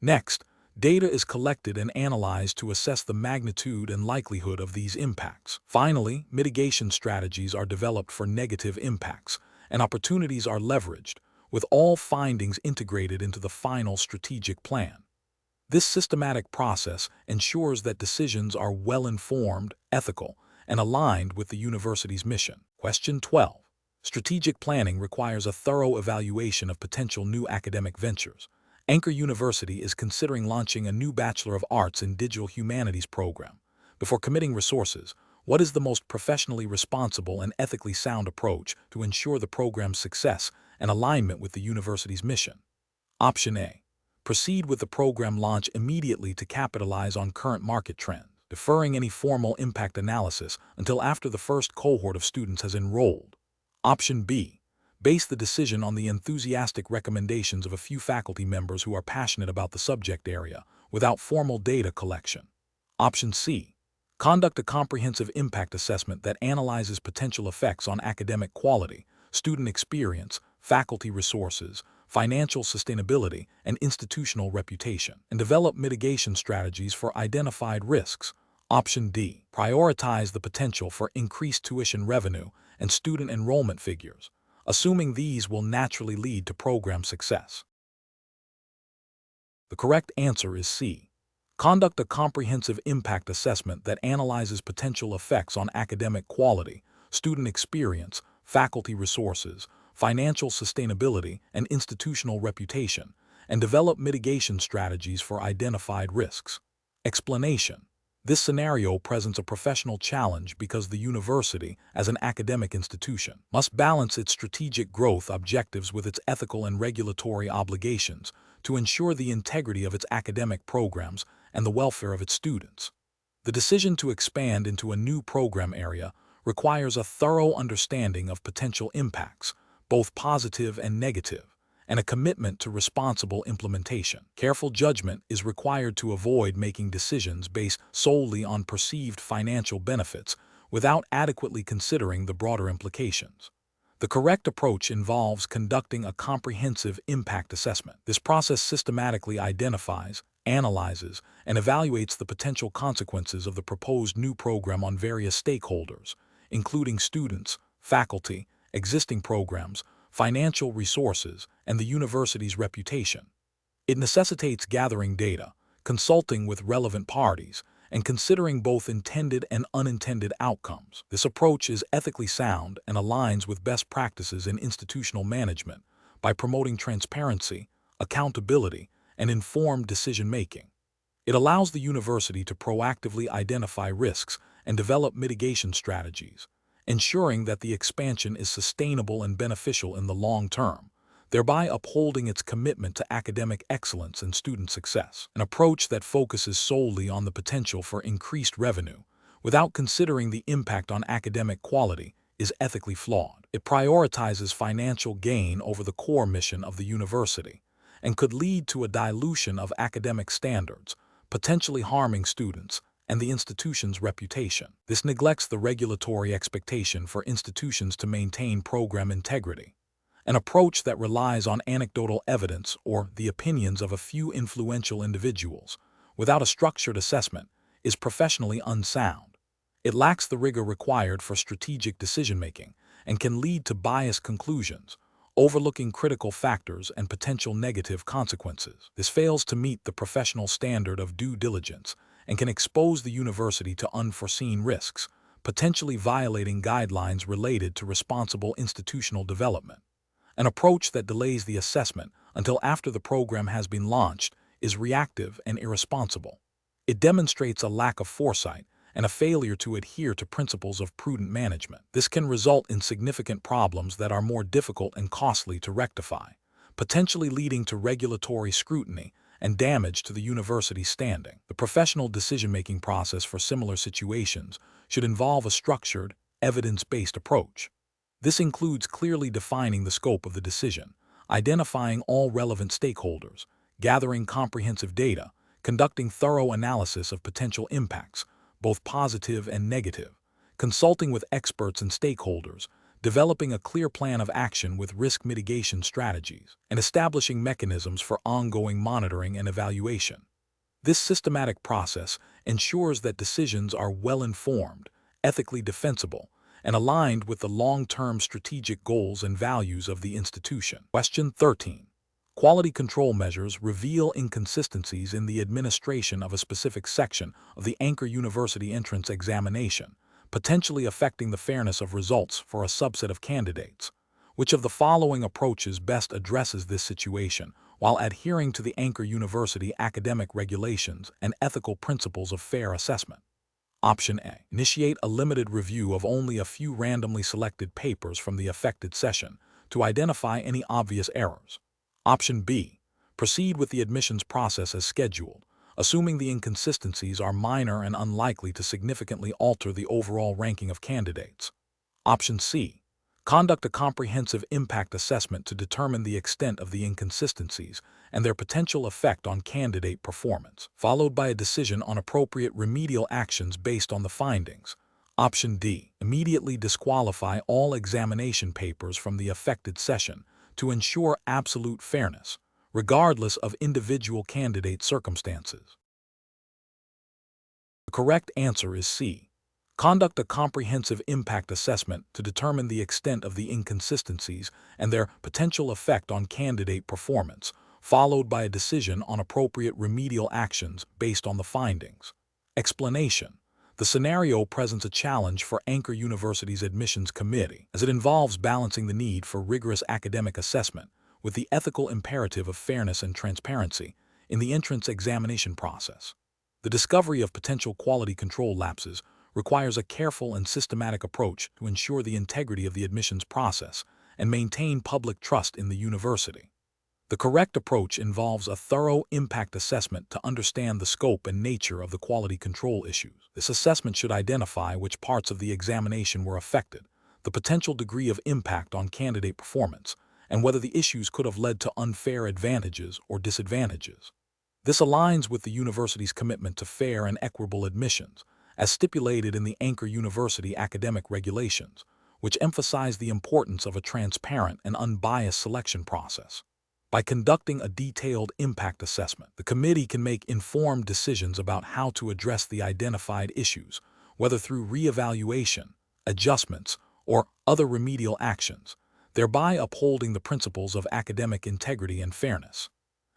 S1: Next, data is collected and analyzed to assess the magnitude and likelihood of these impacts. Finally, mitigation strategies are developed for negative impacts, and opportunities are leveraged, with all findings integrated into the final strategic plan. This systematic process ensures that decisions are well-informed, ethical, and aligned with the university's mission. Question 12. Strategic planning requires a thorough evaluation of potential new academic ventures. Angkor University is considering launching a new Bachelor of Arts in Digital Humanities program. Before committing resources, what is the most professionally responsible and ethically sound approach to ensure the program's success and alignment with the university's mission. Option A. Proceed with the program launch immediately to capitalize on current market trends, deferring any formal impact analysis until after the first cohort of students has enrolled. Option B. Base the decision on the enthusiastic recommendations of a few faculty members who are passionate about the subject area, without formal data collection. Option C. Conduct a comprehensive impact assessment that analyzes potential effects on academic quality, student experience, faculty resources, financial sustainability, and institutional reputation, and develop mitigation strategies for identified risks. Option D. Prioritize the potential for increased tuition revenue and student enrollment figures, assuming these will naturally lead to program success. The correct answer is C. Conduct a comprehensive impact assessment that analyzes potential effects on academic quality, student experience, faculty resources, financial sustainability, and institutional reputation, and develop mitigation strategies for identified risks. Explanation. This scenario presents a professional challenge because the university, as an academic institution, must balance its strategic growth objectives with its ethical and regulatory obligations to ensure the integrity of its academic programs and the welfare of its students. The decision to expand into a new program area requires a thorough understanding of potential impacts, both positive and negative, and a commitment to responsible implementation. Careful judgment is required to avoid making decisions based solely on perceived financial benefits without adequately considering the broader implications. The correct approach involves conducting a comprehensive impact assessment. This process systematically identifies, analyzes, and evaluates the potential consequences of the proposed new program on various stakeholders, including students, faculty, existing programs, financial resources, and the university's reputation. It necessitates gathering data, consulting with relevant parties, and considering both intended and unintended outcomes. This approach is ethically sound and aligns with best practices in institutional management by promoting transparency, accountability, and informed decision-making. It allows the university to proactively identify risks and develop mitigation strategies, ensuring that the expansion is sustainable and beneficial in the long term, thereby upholding its commitment to academic excellence and student success. An approach that focuses solely on the potential for increased revenue, without considering the impact on academic quality, is ethically flawed. It prioritizes financial gain over the core mission of the university, and could lead to a dilution of academic standards, potentially harming students and the institution's reputation. This neglects the regulatory expectation for institutions to maintain program integrity. An approach that relies on anecdotal evidence or the opinions of a few influential individuals, without a structured assessment, is professionally unsound. It lacks the rigor required for strategic decision-making and can lead to biased conclusions, overlooking critical factors and potential negative consequences. This fails to meet the professional standard of due diligence and can expose the university to unforeseen risks, potentially violating guidelines related to responsible institutional development. An approach that delays the assessment until after the program has been launched is reactive and irresponsible. It demonstrates a lack of foresight and a failure to adhere to principles of prudent management. This can result in significant problems that are more difficult and costly to rectify, potentially leading to regulatory scrutiny and damage to the university's standing. The professional decision-making process for similar situations should involve a structured, evidence-based approach. This includes clearly defining the scope of the decision, identifying all relevant stakeholders, gathering comprehensive data, conducting thorough analysis of potential impacts, both positive and negative, consulting with experts and stakeholders, developing a clear plan of action with risk mitigation strategies, and establishing mechanisms for ongoing monitoring and evaluation. This systematic process ensures that decisions are well-informed, ethically defensible, and aligned with the long-term strategic goals and values of the institution. Question 13. Quality control measures reveal inconsistencies in the administration of a specific section of the Angkor University entrance examination, potentially affecting the fairness of results for a subset of candidates. Which of the following approaches best addresses this situation while adhering to the Angkor University academic regulations and ethical principles of fair assessment? Option A. Initiate a limited review of only a few randomly selected papers from the affected session to identify any obvious errors. Option B. Proceed with the admissions process as scheduled, assuming the inconsistencies are minor and unlikely to significantly alter the overall ranking of candidates. Option C. Conduct a comprehensive impact assessment to determine the extent of the inconsistencies and their potential effect on candidate performance, followed by a decision on appropriate remedial actions based on the findings. Option D. Immediately disqualify all examination papers from the affected session to ensure absolute fairness, regardless of individual candidate circumstances. The correct answer is C. Conduct a comprehensive impact assessment to determine the extent of the inconsistencies and their potential effect on candidate performance, followed by a decision on appropriate remedial actions based on the findings. Explanation. The scenario presents a challenge for Angkor University's admissions committee, as it involves balancing the need for rigorous academic assessment with the ethical imperative of fairness and transparency in the entrance examination process. The discovery of potential quality control lapses requires a careful and systematic approach to ensure the integrity of the admissions process and maintain public trust in the university. The correct approach involves a thorough impact assessment to understand the scope and nature of the quality control issues. This assessment should identify which parts of the examination were affected, the potential degree of impact on candidate performance, and whether the issues could have led to unfair advantages or disadvantages. This aligns with the university's commitment to fair and equitable admissions, as stipulated in the Angkor University academic regulations, which emphasize the importance of a transparent and unbiased selection process. By conducting a detailed impact assessment, the committee can make informed decisions about how to address the identified issues, whether through reevaluation, adjustments, or other remedial actions, thereby upholding the principles of academic integrity and fairness.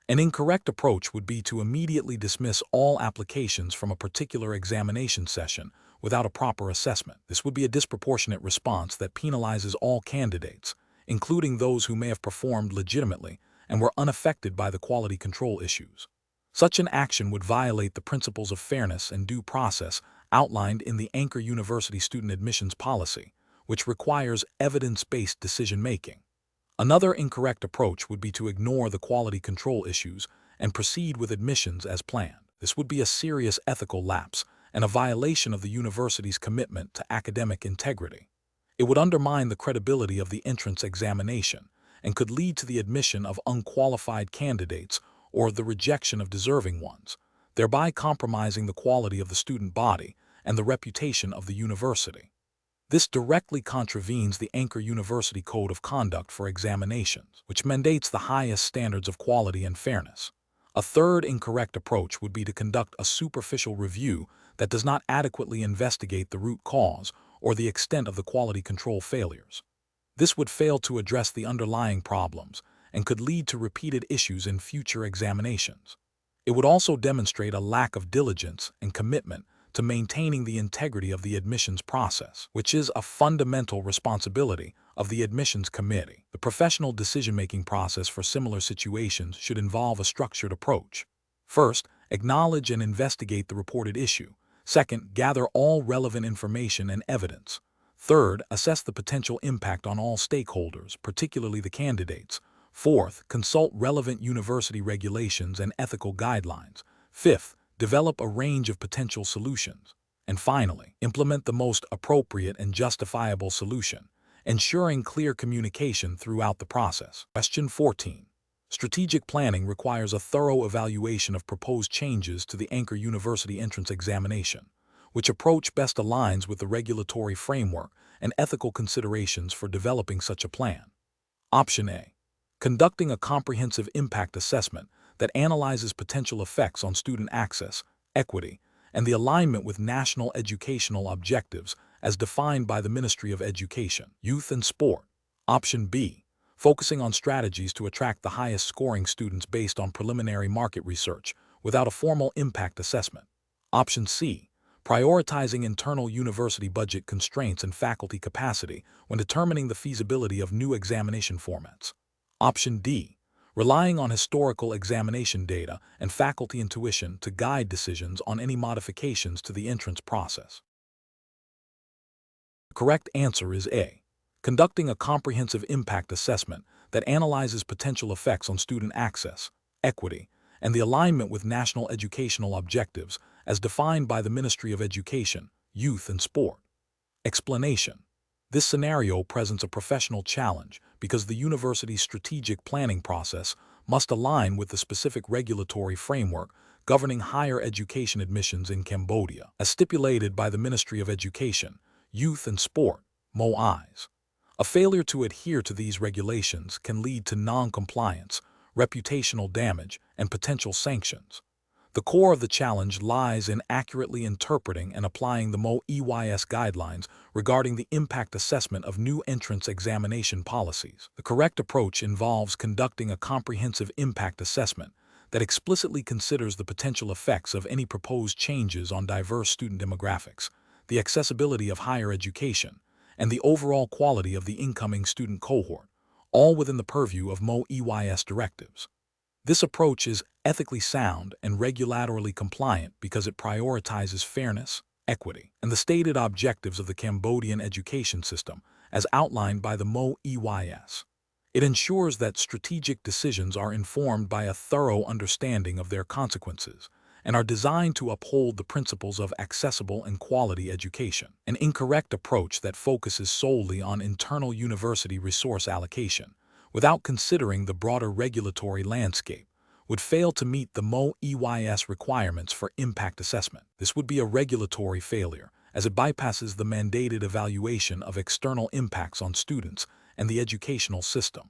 S1: An incorrect approach would be to immediately dismiss all applications from a particular examination session without a proper assessment. This would be a disproportionate response that penalizes all candidates, including those who may have performed legitimately and were unaffected by the quality control issues. Such an action would violate the principles of fairness and due process outlined in the Angkor University Student Admissions Policy, which requires evidence-based decision-making. Another incorrect approach would be to ignore the quality control issues and proceed with admissions as planned. This would be a serious ethical lapse and a violation of the university's commitment to academic integrity. It would undermine the credibility of the entrance examination and could lead to the admission of unqualified candidates or the rejection of deserving ones, thereby compromising the quality of the student body and the reputation of the university. This directly contravenes the Angkor University Code of Conduct for Examinations, which mandates the highest standards of quality and fairness. A third incorrect approach would be to conduct a superficial review that does not adequately investigate the root cause or the extent of the quality control failures. This would fail to address the underlying problems and could lead to repeated issues in future examinations. It would also demonstrate a lack of diligence and commitment to maintaining the integrity of the admissions process, which is a fundamental responsibility of the admissions committee. The professional decision-making process for similar situations should involve a structured approach. First, acknowledge and investigate the reported issue. Second, gather all relevant information and evidence. Third, assess the potential impact on all stakeholders, particularly the candidates. Fourth, consult relevant university regulations and ethical guidelines. Fifth, develop a range of potential solutions. And finally, implement the most appropriate and justifiable solution, ensuring clear communication throughout the process. Question 14. Strategic planning requires a thorough evaluation of proposed changes to the Angkor University entrance examination. Which approach best aligns with the regulatory framework and ethical considerations for developing such a plan? Option A. Conducting a comprehensive impact assessment that analyzes potential effects on student access, equity, and the alignment with national educational objectives as defined by the Ministry of Education, Youth and Sport. Option B. Focusing on strategies to attract the highest scoring students based on preliminary market research without a formal impact assessment. Option C. Prioritizing internal university budget constraints and faculty capacity when determining the feasibility of new examination formats. Option D. Relying on historical examination data and faculty intuition to guide decisions on any modifications to the entrance process. The correct answer is A. conducting a comprehensive impact assessment that analyzes potential effects on student access, equity, and the alignment with national educational objectives as defined by the Ministry of Education, Youth and Sport. Explanation. This scenario presents a professional challenge because the university's strategic planning process must align with the specific regulatory framework governing higher education admissions in Cambodia, as stipulated by the Ministry of Education, Youth and Sport, MOIS. A failure to adhere to these regulations can lead to non-compliance, reputational damage, and potential sanctions. The core of the challenge lies in accurately interpreting and applying the MOIS guidelines regarding the impact assessment of new entrance examination policies. The correct approach involves conducting a comprehensive impact assessment that explicitly considers the potential effects of any proposed changes on diverse student demographics, the accessibility of higher education, and the overall quality of the incoming student cohort, all within the purview of MOIS directives. This approach is ethically sound and regulatorily compliant because it prioritizes fairness, equity, and the stated objectives of the Cambodian education system as outlined by the MOIS. It ensures that strategic decisions are informed by a thorough understanding of their consequences and are designed to uphold the principles of accessible and quality education. An incorrect approach that focuses solely on internal university resource allocation without considering the broader regulatory landscape, would fail to meet the MOIS requirements for impact assessment. This would be a regulatory failure, as it bypasses the mandated evaluation of external impacts on students and the educational system.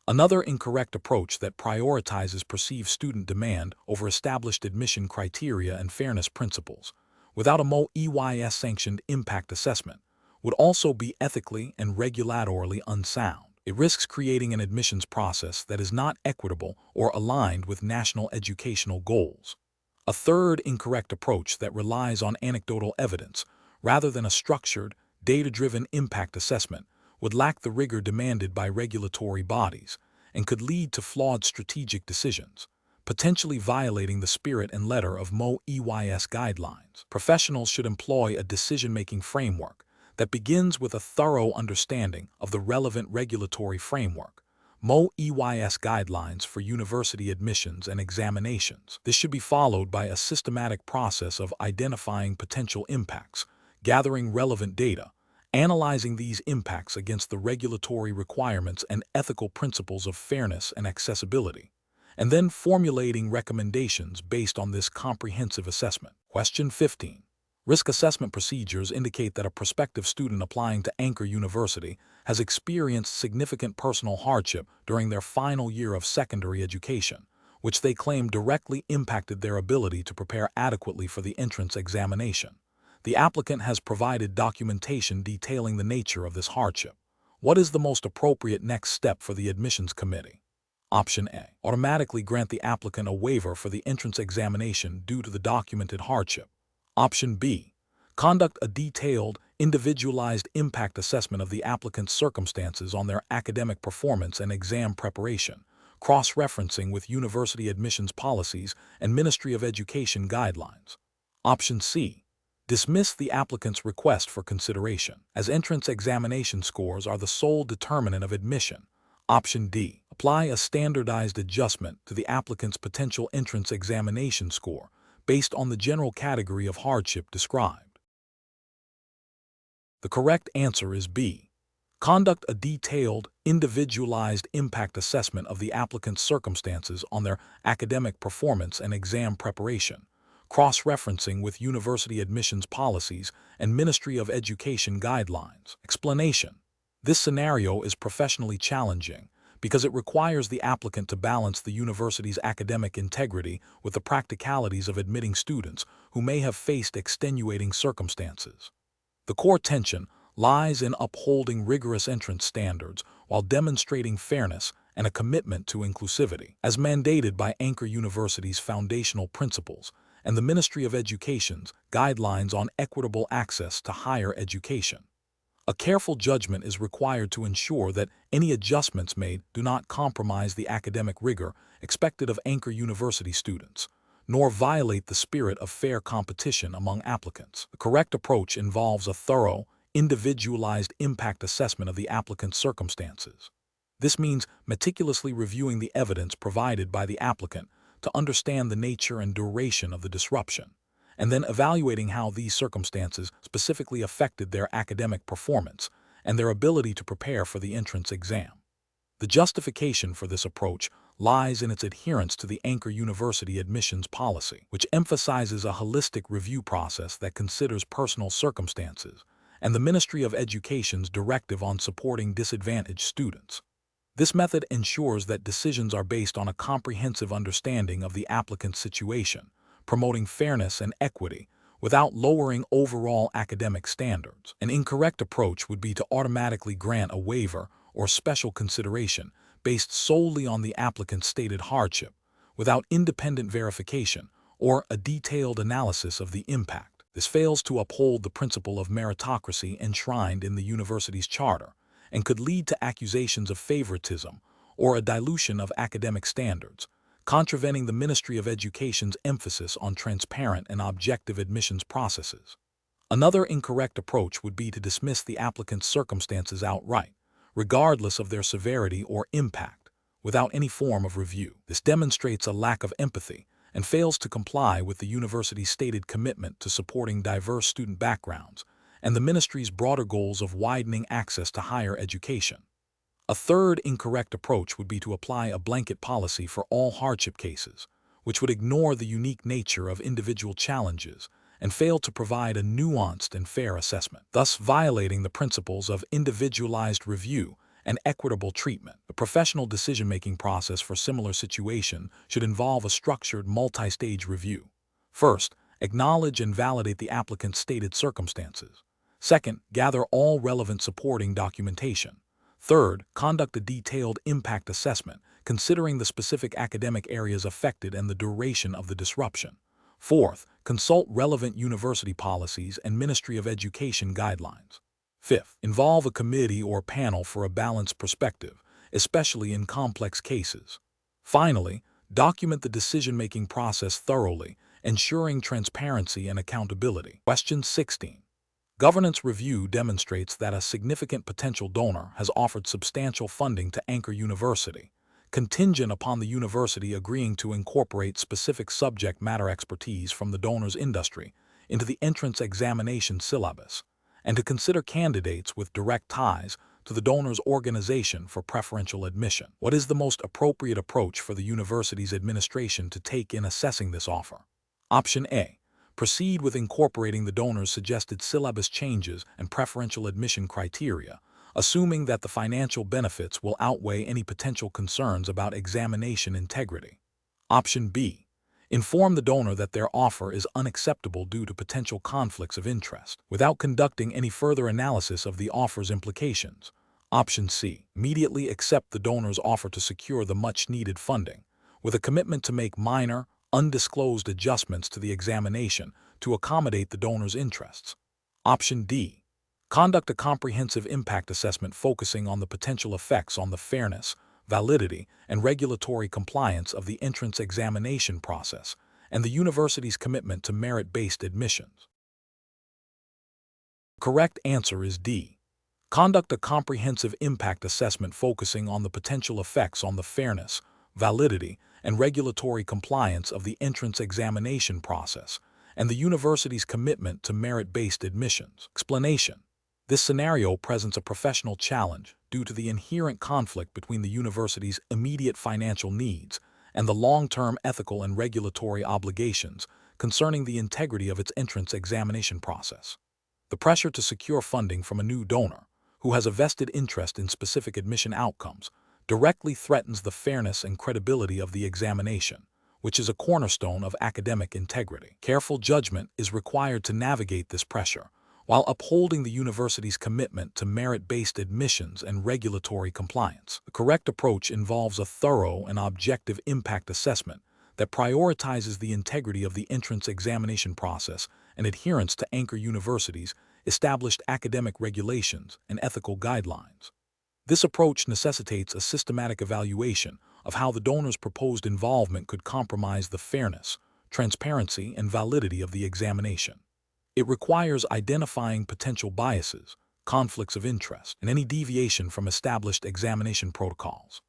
S1: Another incorrect approach that prioritizes perceived student demand over established admission criteria and fairness principles, without a MOIS-sanctioned impact assessment, would also be ethically and regulatorily unsound. It risks creating an admissions process that is not equitable or aligned with national educational goals. A third incorrect approach that relies on anecdotal evidence rather than a structured, data-driven impact assessment would lack the rigor demanded by regulatory bodies and could lead to flawed strategic decisions, potentially violating the spirit and letter of MOIS guidelines. Professionals should employ a decision-making framework that begins with a thorough understanding of the relevant regulatory framework, MOIS guidelines for university admissions and examinations. This should be followed by a systematic process of identifying potential impacts, gathering relevant data, analyzing these impacts against the regulatory requirements and ethical principles of fairness and accessibility, and then formulating recommendations based on this comprehensive assessment. Question 15. Risk assessment procedures indicate that a prospective student applying to Angkor University has experienced significant personal hardship during their final year of secondary education, which they claim directly impacted their ability to prepare adequately for the entrance examination. The applicant has provided documentation detailing the nature of this hardship. What is the most appropriate next step for the admissions committee? Option A. Automatically grant the applicant a waiver for the entrance examination due to the documented hardship. Option B. Conduct a detailed, individualized impact assessment of the applicant's circumstances on their academic performance and exam preparation, cross-referencing with university admissions policies and Ministry of Education guidelines. Option C. Dismiss the applicant's request for consideration, as entrance examination scores are the sole determinant of admission. Option D. Apply a standardized adjustment to the applicant's potential entrance examination score based on the general category of hardship described. The correct answer is B. Conduct a detailed, individualized impact assessment of the applicant's circumstances on their academic performance and exam preparation, cross-referencing with university admissions policies and Ministry of Education guidelines. Explanation. This scenario is professionally challenging because it requires the applicant to balance the university's academic integrity with the practicalities of admitting students who may have faced extenuating circumstances. The core tension lies in upholding rigorous entrance standards while demonstrating fairness and a commitment to inclusivity, as mandated by Angkor University's foundational principles and the Ministry of Education's guidelines on equitable access to higher education. A careful judgment is required to ensure that any adjustments made do not compromise the academic rigor expected of Angkor University students, nor violate the spirit of fair competition among applicants. The correct approach involves a thorough, individualized impact assessment of the applicant's circumstances. This means meticulously reviewing the evidence provided by the applicant to understand the nature and duration of the disruption, and then evaluating how these circumstances specifically affected their academic performance and their ability to prepare for the entrance exam. The justification for this approach lies in its adherence to the Angkor University admissions policy, which emphasizes a holistic review process that considers personal circumstances, and the Ministry of Education's directive on supporting disadvantaged students. This method ensures that decisions are based on a comprehensive understanding of the applicant's situation, promoting fairness and equity without lowering overall academic standards. An incorrect approach would be to automatically grant a waiver or special consideration based solely on the applicant's stated hardship, without independent verification or a detailed analysis of the impact. This fails to uphold the principle of meritocracy enshrined in the university's charter, and could lead to accusations of favoritism or a dilution of academic standards, contravening the Ministry of Education's emphasis on transparent and objective admissions processes. Another incorrect approach would be to dismiss the applicant's circumstances outright, regardless of their severity or impact, without any form of review. This demonstrates a lack of empathy and fails to comply with the university's stated commitment to supporting diverse student backgrounds and the ministry's broader goals of widening access to higher education. A third incorrect approach would be to apply a blanket policy for all hardship cases, which would ignore the unique nature of individual challenges and fail to provide a nuanced and fair assessment, thus violating the principles of individualized review and equitable treatment. The professional decision-making process for similar situation should involve a structured multi-stage review. First, acknowledge and validate the applicant's stated circumstances. Second, gather all relevant supporting documentation. Third, conduct a detailed impact assessment, considering the specific academic areas affected and the duration of the disruption. Fourth, consult relevant university policies and Ministry of Education guidelines. Fifth, involve a committee or panel for a balanced perspective, especially in complex cases. Finally, document the decision-making process thoroughly, ensuring transparency and accountability. Question 16. Governance review demonstrates that a significant potential donor has offered substantial funding to Angkor University, contingent upon the university agreeing to incorporate specific subject matter expertise from the donor's industry into the entrance examination syllabus, and to consider candidates with direct ties to the donor's organization for preferential admission. What is the most appropriate approach for the university's administration to take in assessing this offer? Option A. Proceed with incorporating the donor's suggested syllabus changes and preferential admission criteria, assuming that the financial benefits will outweigh any potential concerns about examination integrity. Option B. Inform the donor that their offer is unacceptable due to potential conflicts of interest, without conducting any further analysis of the offer's implications. Option C. Immediately accept the donor's offer to secure the much-needed funding, with a commitment to make minor, undisclosed adjustments to the examination to accommodate the donor's interests. Option D. Conduct a comprehensive impact assessment focusing on the potential effects on the fairness, validity, and regulatory compliance of the entrance examination process and the university's commitment to merit-based admissions. The correct answer is D. Conduct a comprehensive impact assessment focusing on the potential effects on the fairness, validity, and regulatory compliance of the entrance examination process and the university's commitment to merit-based admissions. Explanation. This scenario presents a professional challenge due to the inherent conflict between the university's immediate financial needs and the long-term ethical and regulatory obligations concerning the integrity of its entrance examination process. The pressure to secure funding from a new donor, who has a vested interest in specific admission outcomes, directly threatens the fairness and credibility of the examination, which is a cornerstone of academic integrity. Careful judgment is required to navigate this pressure, while upholding the university's commitment to merit-based admissions and regulatory compliance. The correct approach involves a thorough and objective impact assessment that prioritizes the integrity of the entrance examination process and adherence to Angkor University's established academic regulations and ethical guidelines. This approach necessitates a systematic evaluation of how the donor's proposed involvement could compromise the fairness, transparency, and validity of the examination. It requires identifying potential biases, conflicts of interest, and any deviation from established examination protocols.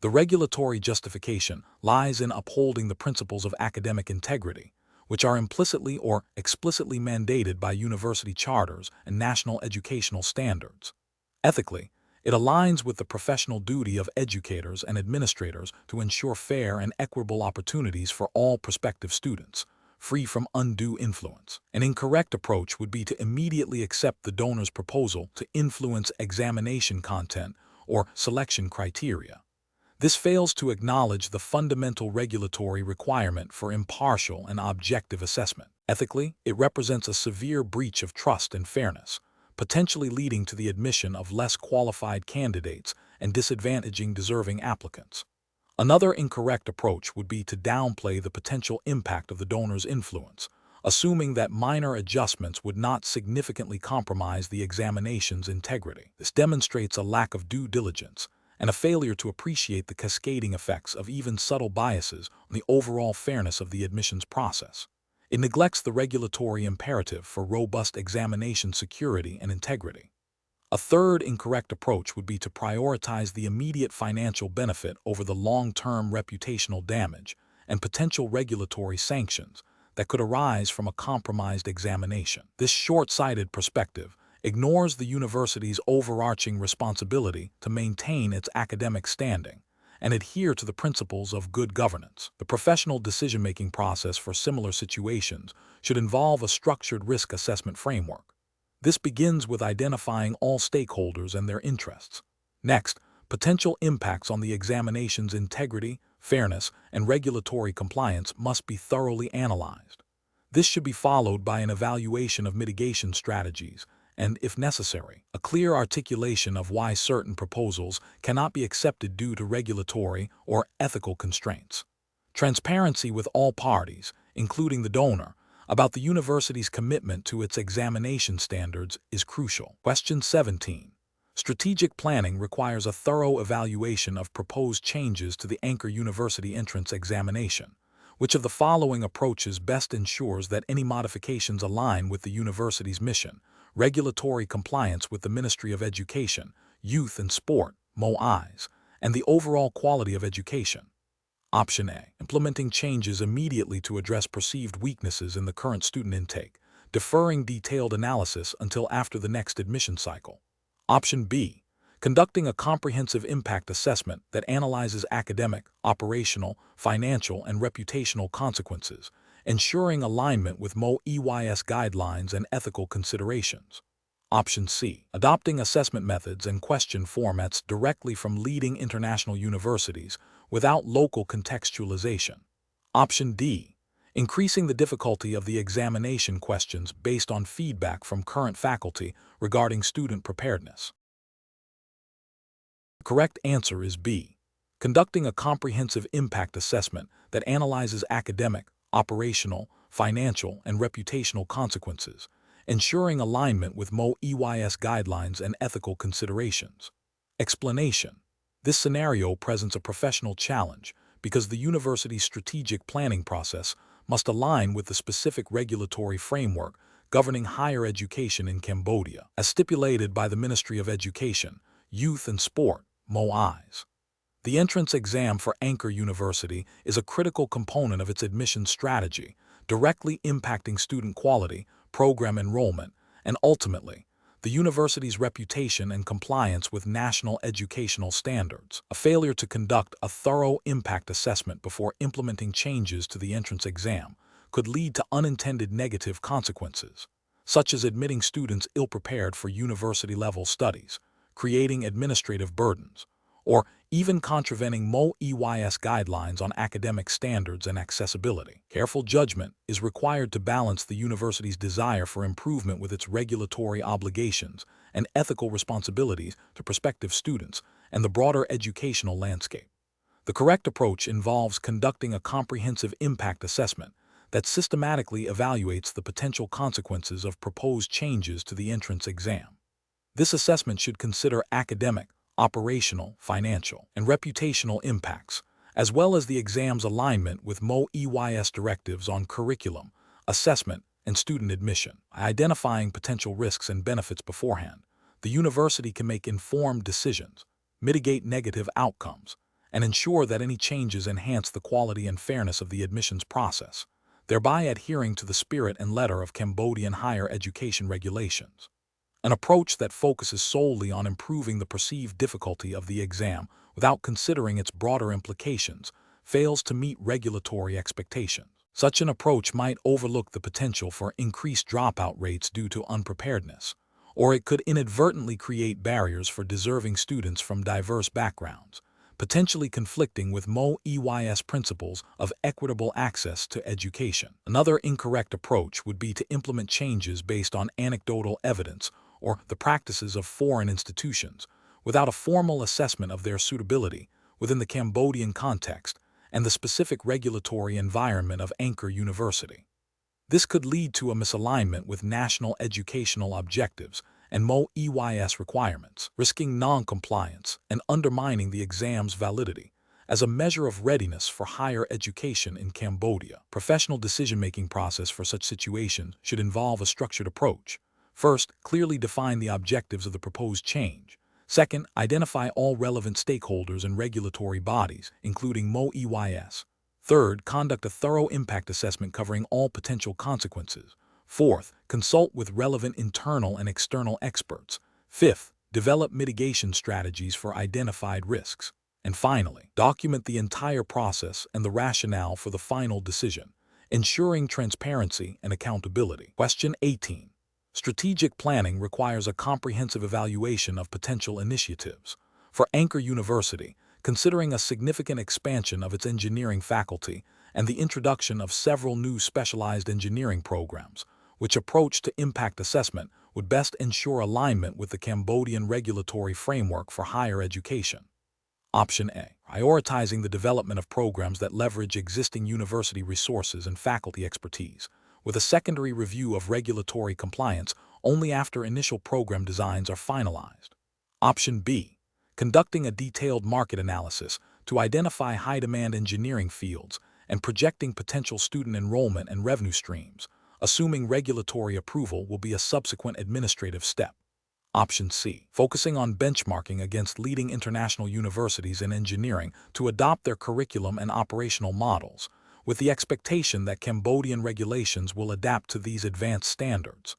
S1: The regulatory justification lies in upholding the principles of academic integrity, which are implicitly or explicitly mandated by university charters and national educational standards. Ethically, it aligns with the professional duty of educators and administrators to ensure fair and equitable opportunities for all prospective students, free from undue influence. An incorrect approach would be to immediately accept the donor's proposal to influence examination content or selection criteria. This fails to acknowledge the fundamental regulatory requirement for impartial and objective assessment. Ethically, it represents a severe breach of trust and fairness, potentially leading to the admission of less qualified candidates and disadvantaging deserving applicants. Another incorrect approach would be to downplay the potential impact of the donor's influence, assuming that minor adjustments would not significantly compromise the examination's integrity. This demonstrates a lack of due diligence and a failure to appreciate the cascading effects of even subtle biases on the overall fairness of the admissions process. It neglects the regulatory imperative for robust examination security and integrity. A third incorrect approach would be to prioritize the immediate financial benefit over the long-term reputational damage and potential regulatory sanctions that could arise from a compromised examination. This short-sighted perspective ignores the university's overarching responsibility to maintain its academic standing and adhere to the principles of good governance. The professional decision-making process for similar situations should involve a structured risk assessment framework. This begins with identifying all stakeholders and their interests. Next, potential impacts on the examination's integrity, fairness, and regulatory compliance must be thoroughly analyzed. This should be followed by an evaluation of mitigation strategies and, if necessary, a clear articulation of why certain proposals cannot be accepted due to regulatory or ethical constraints. Transparency with all parties, including the donor, about the university's commitment to its examination standards is crucial. Question 17. Strategic planning requires a thorough evaluation of proposed changes to the Angkor University entrance examination. Which of the following approaches best ensures that any modifications align with the university's mission, regulatory compliance with the Ministry of Education, Youth and Sport, MOIs, and the overall quality of education? Option A. Implementing changes immediately to address perceived weaknesses in the current student intake, deferring detailed analysis until after the next admission cycle. Option B. Conducting a comprehensive impact assessment that analyzes academic, operational, financial, and reputational consequences, ensuring alignment with MOEYS guidelines and ethical considerations. Option C. Adopting assessment methods and question formats directly from leading international universities without local contextualization. Option D. Increasing the difficulty of the examination questions based on feedback from current faculty regarding student preparedness. The correct answer is B. Conducting a comprehensive impact assessment that analyzes academic, operational, financial, and reputational consequences, ensuring alignment with MOEYS guidelines and ethical considerations. Explanation. This scenario presents a professional challenge because the university's strategic planning process must align with the specific regulatory framework governing higher education in Cambodia, as stipulated by the Ministry of Education, Youth and Sport, MOIs. The entrance exam for Angkor University is a critical component of its admissions strategy, directly impacting student quality, program enrollment, and ultimately, the university's reputation and compliance with national educational standards. A failure to conduct a thorough impact assessment before implementing changes to the entrance exam could lead to unintended negative consequences, such as admitting students ill-prepared for university-level studies, creating administrative burdens, or even contravening MOEYS guidelines on academic standards and accessibility. Careful judgment is required to balance the university's desire for improvement with its regulatory obligations and ethical responsibilities to prospective students and the broader educational landscape. The correct approach involves conducting a comprehensive impact assessment that systematically evaluates the potential consequences of proposed changes to the entrance exam. This assessment should consider academic, operational, financial, and reputational impacts, as well as the exam's alignment with MOEYS directives on curriculum, assessment, and student admission. By identifying potential risks and benefits beforehand, the university can make informed decisions, mitigate negative outcomes, and ensure that any changes enhance the quality and fairness of the admissions process, thereby adhering to the spirit and letter of Cambodian higher education regulations. An approach that focuses solely on improving the perceived difficulty of the exam without considering its broader implications fails to meet regulatory expectations. Such an approach might overlook the potential for increased dropout rates due to unpreparedness, or it could inadvertently create barriers for deserving students from diverse backgrounds, potentially conflicting with MOEY's principles of equitable access to education. Another incorrect approach would be to implement changes based on anecdotal evidence or the practices of foreign institutions, without a formal assessment of their suitability within the Cambodian context and the specific regulatory environment of Angkor University. This could lead to a misalignment with national educational objectives and MOEY's requirements, risking non-compliance and undermining the exam's validity as a measure of readiness for higher education in Cambodia. Professional decision-making process for such situations should involve a structured approach. First, clearly define the objectives of the proposed change. Second, identify all relevant stakeholders and regulatory bodies, including MOEY's. Third, conduct a thorough impact assessment covering all potential consequences. Fourth, consult with relevant internal and external experts. Fifth, develop mitigation strategies for identified risks. And finally, document the entire process and the rationale for the final decision, ensuring transparency and accountability. Question 18. Strategic planning requires a comprehensive evaluation of potential initiatives. For Angkor University, considering a significant expansion of its engineering faculty and the introduction of several new specialized engineering programs, which approach to impact assessment would best ensure alignment with the Cambodian regulatory framework for higher education. Option A. Prioritizing the development of programs that leverage existing university resources and faculty expertise, with a secondary review of regulatory compliance only after initial program designs are finalized. Option B. Conducting a detailed market analysis to identify high-demand engineering fields and projecting potential student enrollment and revenue streams, assuming regulatory approval will be a subsequent administrative step. Option C. Focusing on benchmarking against leading international universities in engineering to adopt their curriculum and operational models, with the expectation that Cambodian regulations will adapt to these advanced standards.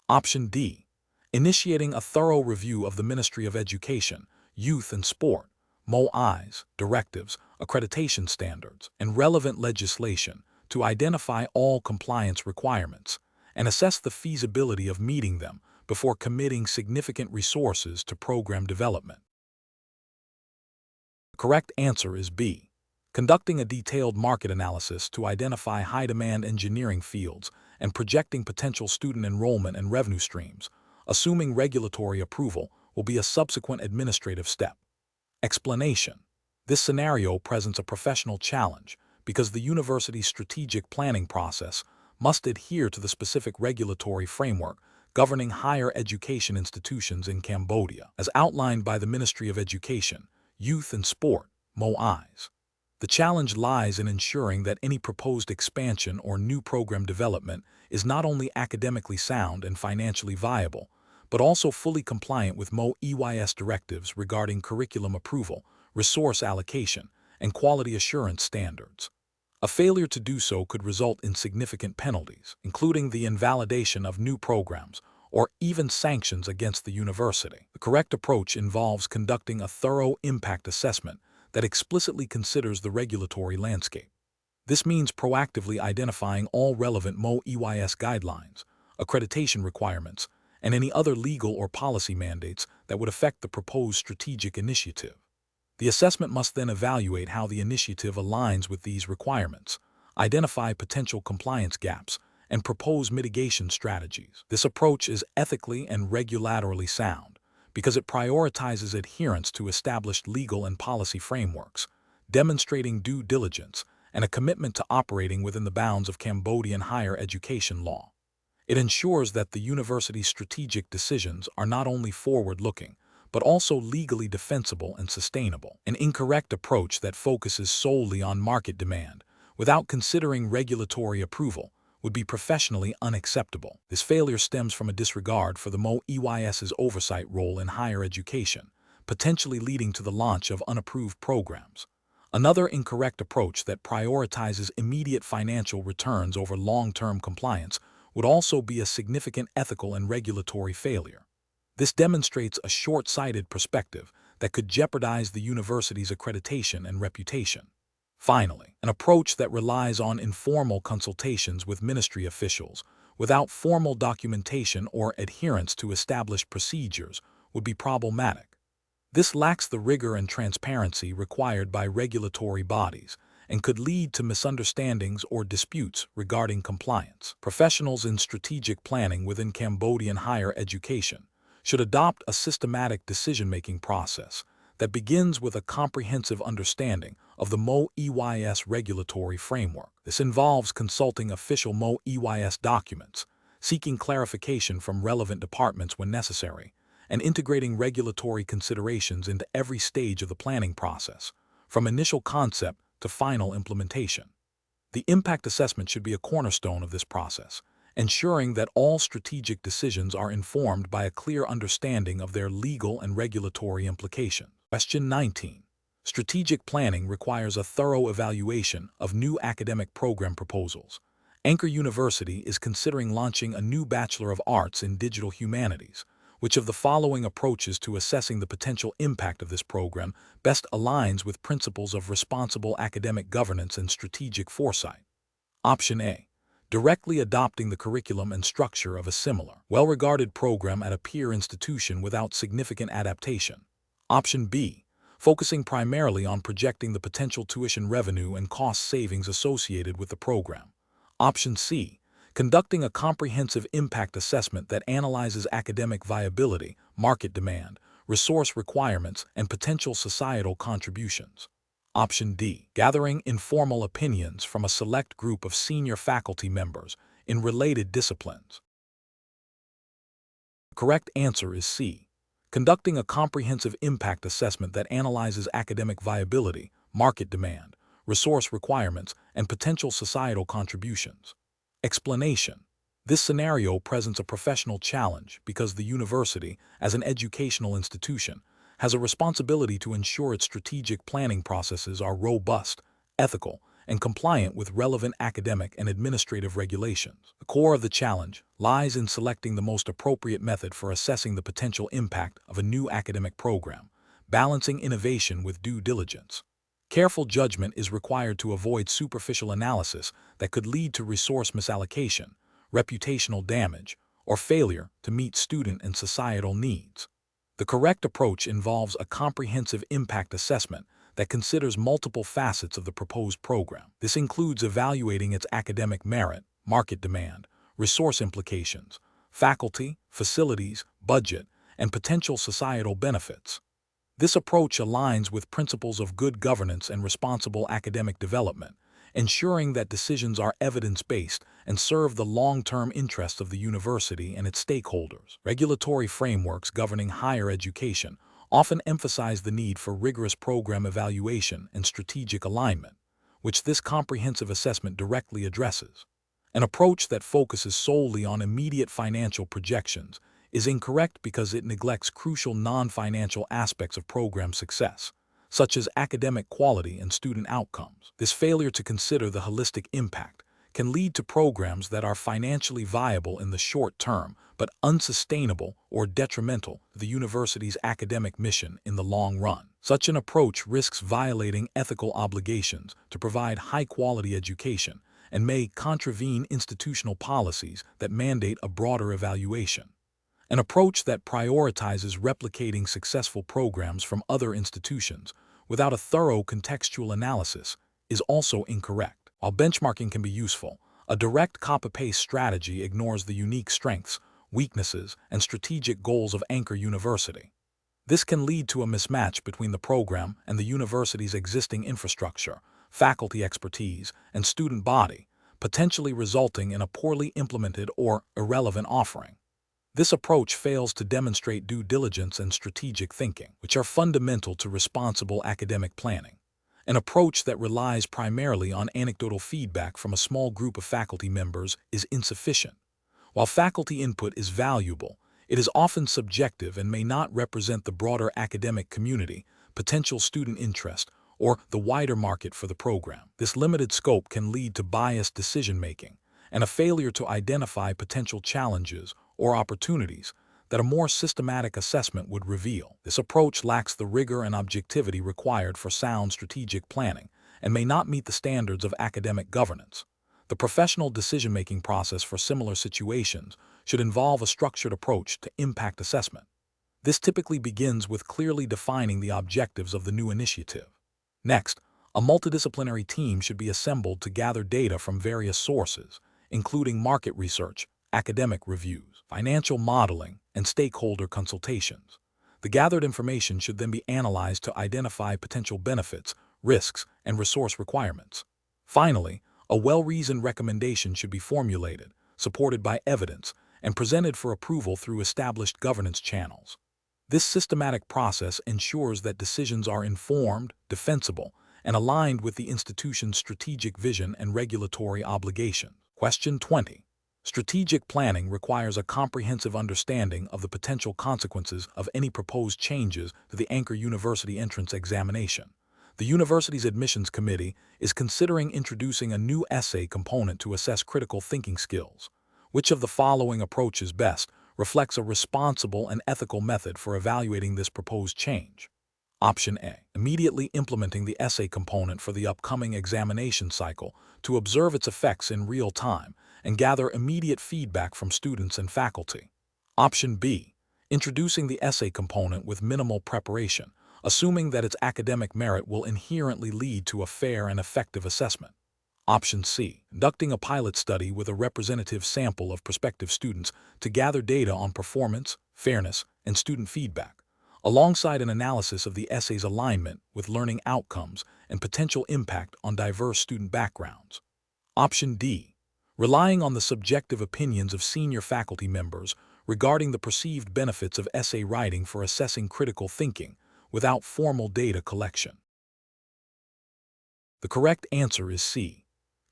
S1: Option D. Initiating a thorough review of the Ministry of Education, Youth and Sport, MOEY's, directives, accreditation standards, and relevant legislation to identify all compliance requirements and assess the feasibility of meeting them before committing significant resources to program development. The correct answer is B. Conducting a detailed market analysis to identify high-demand engineering fields and projecting potential student enrollment and revenue streams, assuming regulatory approval will be a subsequent administrative step. Explanation. This scenario presents a professional challenge because the university's strategic planning process must adhere to the specific regulatory framework governing higher education institutions in Cambodia, as outlined by the Ministry of Education, Youth and Sport, MOEY's. The challenge lies in ensuring that any proposed expansion or new program development is not only academically sound and financially viable, but also fully compliant with MOEY's directives regarding curriculum approval, resource allocation, and quality assurance standards. A failure to do so could result in significant penalties, including the invalidation of new programs or even sanctions against the university. The correct approach involves conducting a thorough impact assessment that explicitly considers the regulatory landscape. This means proactively identifying all relevant MOEY's guidelines, accreditation requirements, and any other legal or policy mandates that would affect the proposed strategic initiative. The assessment must then evaluate how the initiative aligns with these requirements, identify potential compliance gaps, and propose mitigation strategies. This approach is ethically and regulatorily sound because it prioritizes adherence to established legal and policy frameworks, demonstrating due diligence and a commitment to operating within the bounds of Cambodian higher education law. It ensures that the university's strategic decisions are not only forward-looking, but also legally defensible and sustainable. An incorrect approach that focuses solely on market demand, without considering regulatory approval, would be professionally unacceptable. This failure stems from a disregard for the MOEYS's oversight role in higher education, potentially leading to the launch of unapproved programs. Another incorrect approach that prioritizes immediate financial returns over long-term compliance would also be a significant ethical and regulatory failure. This demonstrates a short-sighted perspective that could jeopardize the university's accreditation and reputation. Finally, an approach that relies on informal consultations with ministry officials without formal documentation or adherence to established procedures would be problematic. This lacks the rigor and transparency required by regulatory bodies and could lead to misunderstandings or disputes regarding compliance. Professionals in strategic planning within Cambodian higher education should adopt a systematic decision-making process that begins with a comprehensive understanding of the MOEYS regulatory framework. This involves consulting official MOEYS documents, seeking clarification from relevant departments when necessary, and integrating regulatory considerations into every stage of the planning process, from initial concept to final implementation. The impact assessment should be a cornerstone of this process, ensuring that all strategic decisions are informed by a clear understanding of their legal and regulatory implications. Question 19. Strategic planning requires a thorough evaluation of new academic program proposals. Angkor University is considering launching a new Bachelor of Arts in Digital Humanities. Which of the following approaches to assessing the potential impact of this program best aligns with principles of responsible academic governance and strategic foresight? Option A. Directly adopting the curriculum and structure of a similar, well-regarded program at a peer institution without significant adaptation. Option B. Focusing primarily on projecting the potential tuition revenue and cost savings associated with the program. Option C. Conducting a comprehensive impact assessment that analyzes academic viability, market demand, resource requirements, and potential societal contributions. Option D. Gathering informal opinions from a select group of senior faculty members in related disciplines. The correct answer is C. Conducting a comprehensive impact assessment that analyzes academic viability, market demand, resource requirements, and potential societal contributions. Explanation. This scenario presents a professional challenge because the university, as an educational institution, has a responsibility to ensure its strategic planning processes are robust, ethical, and compliant with relevant academic and administrative regulations. The core of the challenge lies in selecting the most appropriate method for assessing the potential impact of a new academic program, balancing innovation with due diligence. Careful judgment is required to avoid superficial analysis that could lead to resource misallocation, reputational damage, or failure to meet student and societal needs. The correct approach involves a comprehensive impact assessment that considers multiple facets of the proposed program. This includes evaluating its academic merit, market demand, resource implications, faculty, facilities, budget, and potential societal benefits. This approach aligns with principles of good governance and responsible academic development, ensuring that decisions are evidence-based and serve the long-term interests of the university and its stakeholders. Regulatory frameworks governing higher education often emphasize the need for rigorous program evaluation and strategic alignment, which this comprehensive assessment directly addresses. An approach that focuses solely on immediate financial projections is incorrect because it neglects crucial non-financial aspects of program success, such as academic quality and student outcomes. This failure to consider the holistic impact can lead to programs that are financially viable in the short term but unsustainable or detrimental to the university's academic mission in the long run. Such an approach risks violating ethical obligations to provide high-quality education and may contravene institutional policies that mandate a broader evaluation. An approach that prioritizes replicating successful programs from other institutions without a thorough contextual analysis is also incorrect. While benchmarking can be useful, a direct copy-paste strategy ignores the unique strengths, weaknesses, and strategic goals of Angkor University. This can lead to a mismatch between the program and the university's existing infrastructure, faculty expertise, and student body, potentially resulting in a poorly implemented or irrelevant offering. This approach fails to demonstrate due diligence and strategic thinking, which are fundamental to responsible academic planning. An approach that relies primarily on anecdotal feedback from a small group of faculty members is insufficient. While faculty input is valuable, it is often subjective and may not represent the broader academic community, potential student interest, or the wider market for the program. This limited scope can lead to biased decision-making and a failure to identify potential challenges or opportunities that a more systematic assessment would reveal. This approach lacks the rigor and objectivity required for sound strategic planning and may not meet the standards of academic governance. The professional decision-making process for similar situations should involve a structured approach to impact assessment. This typically begins with clearly defining the objectives of the new initiative. Next, a multidisciplinary team should be assembled to gather data from various sources, including market research, academic reviews, financial modeling, and stakeholder consultations. The gathered information should then be analyzed to identify potential benefits, risks, and resource requirements. Finally, a well-reasoned recommendation should be formulated, supported by evidence, and presented for approval through established governance channels. This systematic process ensures that decisions are informed, defensible, and aligned with the institution's strategic vision and regulatory obligations. Question 20. Strategic planning requires a comprehensive understanding of the potential consequences of any proposed changes to the Angkor University entrance examination. The university's admissions committee is considering introducing a new essay component to assess critical thinking skills. Which of the following approaches best reflects a responsible and ethical method for evaluating this proposed change? Option A. Immediately implementing the essay component for the upcoming examination cycle to observe its effects in real time and gather immediate feedback from students and faculty. Option B. Introducing the essay component with minimal preparation, assuming that its academic merit will inherently lead to a fair and effective assessment. Option C. Conducting a pilot study with a representative sample of prospective students to gather data on performance, fairness, and student feedback, alongside an analysis of the essay's alignment with learning outcomes and potential impact on diverse student backgrounds. Option D. Relying on the subjective opinions of senior faculty members regarding the perceived benefits of essay writing for assessing critical thinking without formal data collection. The correct answer is C.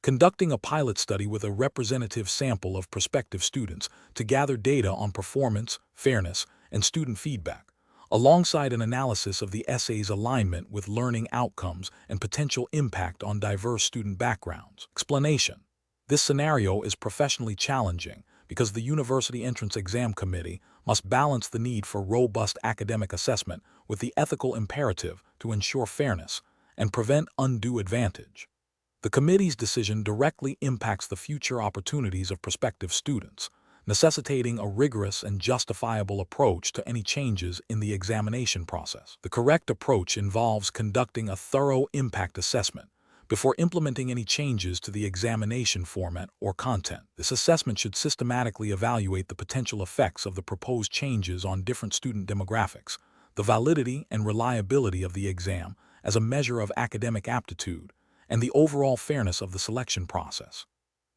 S1: Conducting a pilot study with a representative sample of prospective students to gather data on performance, fairness, and student feedback, alongside an analysis of the essay's alignment with learning outcomes and potential impact on diverse student backgrounds. Explanation. This scenario is professionally challenging because the University Entrance Exam Committee must balance the need for robust academic assessment with the ethical imperative to ensure fairness and prevent undue advantage. The committee's decision directly impacts the future opportunities of prospective students, necessitating a rigorous and justifiable approach to any changes in the examination process. The correct approach involves conducting a thorough impact assessment before implementing any changes to the examination format or content. This assessment should systematically evaluate the potential effects of the proposed changes on different student demographics, the validity and reliability of the exam as a measure of academic aptitude, and the overall fairness of the selection process.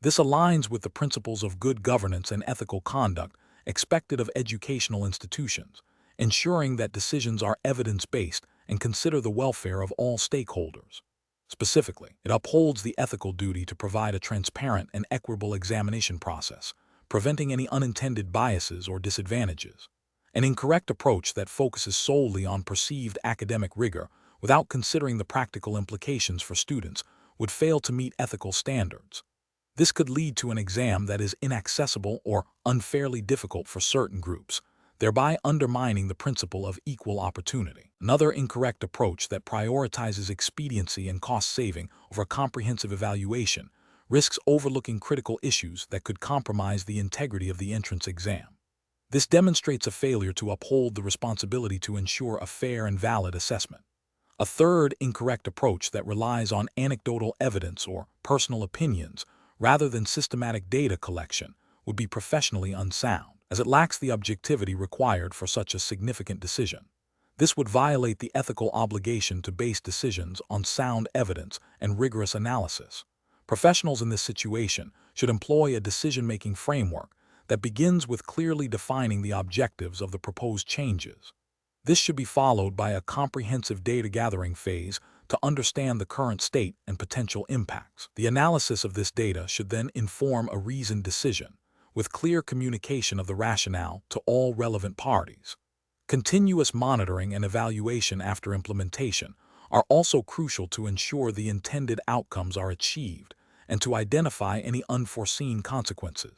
S1: This aligns with the principles of good governance and ethical conduct expected of educational institutions, ensuring that decisions are evidence-based and consider the welfare of all stakeholders. Specifically, it upholds the ethical duty to provide a transparent and equitable examination process, preventing any unintended biases or disadvantages. An incorrect approach that focuses solely on perceived academic rigor without considering the practical implications for students would fail to meet ethical standards. This could lead to an exam that is inaccessible or unfairly difficult for certain groups, thereby undermining the principle of equal opportunity. Another incorrect approach that prioritizes expediency and cost saving over comprehensive evaluation risks overlooking critical issues that could compromise the integrity of the entrance exam. This demonstrates a failure to uphold the responsibility to ensure a fair and valid assessment. A third incorrect approach that relies on anecdotal evidence or personal opinions rather than systematic data collection would be professionally unsound, as it lacks the objectivity required for such a significant decision. This would violate the ethical obligation to base decisions on sound evidence and rigorous analysis. Professionals in this situation should employ a decision-making framework that begins with clearly defining the objectives of the proposed changes. This should be followed by a comprehensive data gathering phase to understand the current state and potential impacts. The analysis of this data should then inform a reasoned decision, with clear communication of the rationale to all relevant parties. Continuous monitoring and evaluation after implementation are also crucial to ensure the intended outcomes are achieved and to identify any unforeseen consequences.